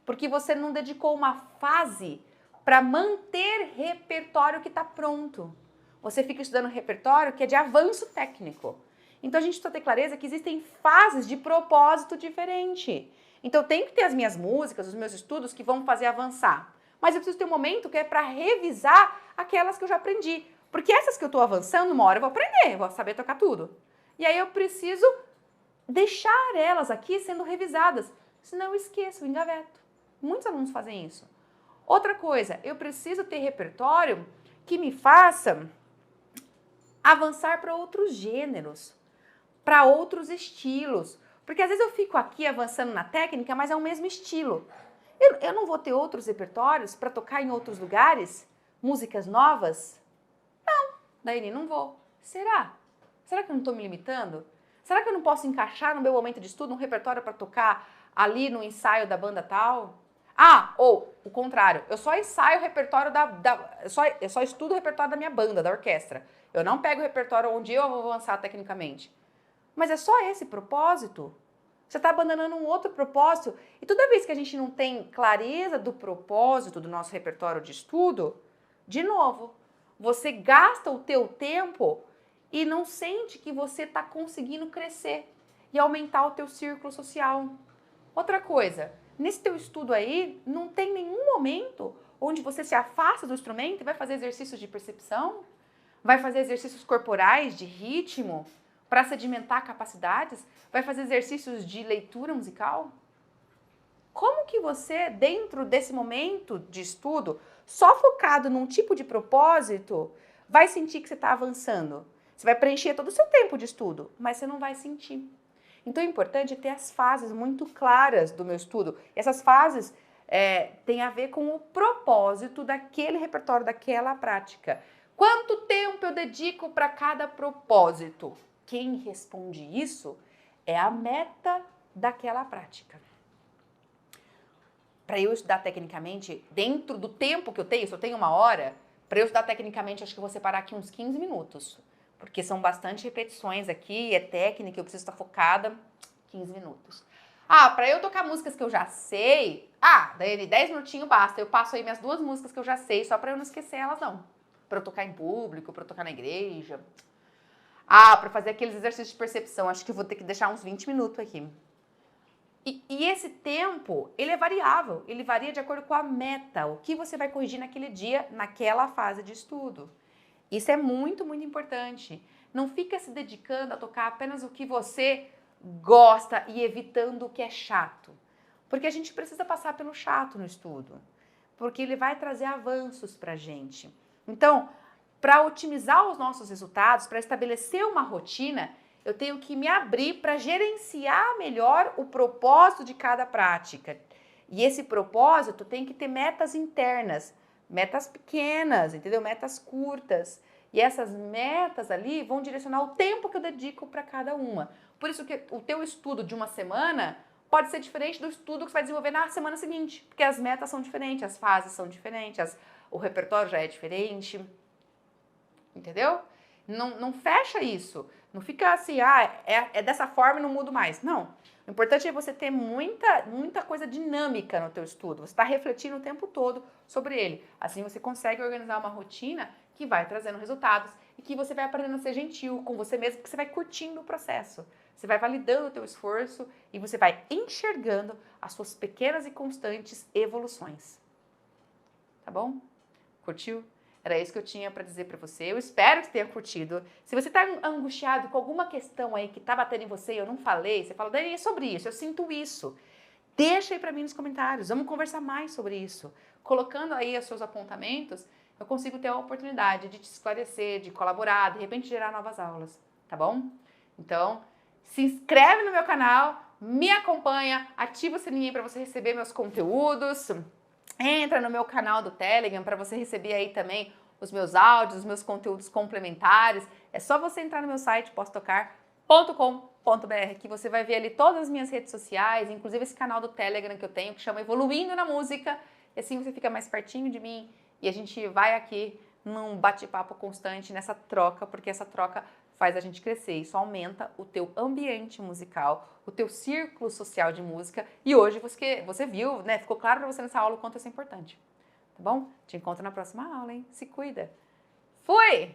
[SPEAKER 1] Porque você não dedicou uma fase para manter repertório que está pronto. Você fica estudando repertório que é de avanço técnico. Então a gente precisa ter clareza que existem fases de propósito diferente. Então eu tenho que ter as minhas músicas, os meus estudos que vão fazer avançar. mas eu preciso ter um momento que é para revisar aquelas que eu já aprendi. Porque essas que eu estou avançando, uma hora eu vou aprender, eu vou saber tocar tudo. E aí eu preciso deixar elas aqui sendo revisadas, senão eu esqueço, eu engaveto. Muitos alunos fazem isso. Outra coisa, eu preciso ter repertório que me faça avançar para outros gêneros, para outros estilos. Porque às vezes eu fico aqui avançando na técnica, mas é o mesmo estilo. Eu não vou ter outros repertórios para tocar em outros lugares? Músicas novas? Não, Daiane, não vou. Será? Será que eu não estou me limitando? Será que eu não posso encaixar no meu momento de estudo um repertório para tocar ali no ensaio da banda tal? Ah, ou o contrário, eu só ensaio o repertório eu só estudo o repertório da minha banda, da orquestra. Eu não pego o repertório onde eu vou avançar tecnicamente. Mas é só esse propósito? Você está abandonando um outro propósito? E toda vez que a gente não tem clareza do propósito do nosso repertório de estudo, de novo, você gasta o teu tempo e não sente que você está conseguindo crescer e aumentar o teu círculo social. Outra coisa, nesse teu estudo aí, não tem nenhum momento onde você se afasta do instrumento e vai fazer exercícios de percepção, vai fazer exercícios corporais de ritmo para sedimentar capacidades, vai fazer exercícios de leitura musical. Como que você, dentro desse momento de estudo, só focado num tipo de propósito, vai sentir que você está avançando? Você vai preencher todo o seu tempo de estudo, mas você não vai sentir. Então é importante ter as fases muito claras do meu estudo. E essas fases têm a ver com o propósito daquele repertório, daquela prática. Quanto tempo eu dedico para cada propósito? Quem responde isso é a meta daquela prática. Para eu estudar tecnicamente, dentro do tempo que eu tenho, se eu tenho uma hora, para eu estudar tecnicamente, acho que eu vou separar aqui uns 15 minutos. Porque são bastante repetições aqui, é técnica, eu preciso estar focada, 15 minutos. Ah, para eu tocar músicas que eu já sei, daí 10 minutinhos basta. Eu passo aí minhas 2 músicas que eu já sei, só para eu não esquecer elas não. Para eu tocar em público, para eu tocar na igreja. Para fazer aqueles exercícios de percepção, acho que eu vou ter que deixar uns 20 minutos aqui. E esse tempo, ele é variável, ele varia de acordo com a meta, o que você vai corrigir naquele dia, naquela fase de estudo. Isso é muito, muito importante. Não fica se dedicando a tocar apenas o que você gosta e evitando o que é chato. Porque a gente precisa passar pelo chato no estudo. Porque ele vai trazer avanços pra gente. Então, para otimizar os nossos resultados, para estabelecer uma rotina, eu tenho que me abrir para gerenciar melhor o propósito de cada prática. E esse propósito tem que ter metas internas, metas pequenas, entendeu? Metas curtas. E essas metas ali vão direcionar o tempo que eu dedico para cada uma. Por isso que o teu estudo de uma semana pode ser diferente do estudo que você vai desenvolver na semana seguinte. Porque as metas são diferentes, as fases são diferentes, o repertório já é diferente. Entendeu? Não fecha isso. Não fica assim, é dessa forma e não mudo mais. Não. O importante é você ter muita coisa dinâmica no teu estudo. Você está refletindo o tempo todo sobre ele. Assim você consegue organizar uma rotina que vai trazendo resultados e que você vai aprendendo a ser gentil com você mesmo, porque você vai curtindo o processo. Você vai validando o teu esforço e você vai enxergando as suas pequenas e constantes evoluções. Tá bom? Curtiu? Era isso que eu tinha para dizer para você. Eu espero que você tenha curtido. Se você está angustiado com alguma questão aí que está batendo em você e eu não falei, você fala, Dani, é sobre isso, eu sinto isso. Deixa aí para mim nos comentários, vamos conversar mais sobre isso. Colocando aí os seus apontamentos, eu consigo ter a oportunidade de te esclarecer, de colaborar, de repente gerar novas aulas, tá bom? Então, se inscreve no meu canal, me acompanha, ativa o sininho para você receber meus conteúdos. Entra no meu canal do Telegram para você receber aí também os meus áudios, os meus conteúdos complementares. É só você entrar no meu site, posstocar.com.br, que você vai ver ali todas as minhas redes sociais, inclusive esse canal do Telegram que eu tenho, que chama Evoluindo na Música. E assim você fica mais pertinho de mim e a gente vai aqui num bate-papo constante, nessa troca, porque essa troca faz a gente crescer. Isso aumenta o teu ambiente musical, o teu círculo social de música. E hoje você viu, né? Ficou claro para você nessa aula o quanto isso é importante. Tá bom? Te encontro na próxima aula, hein? Se cuida. Fui!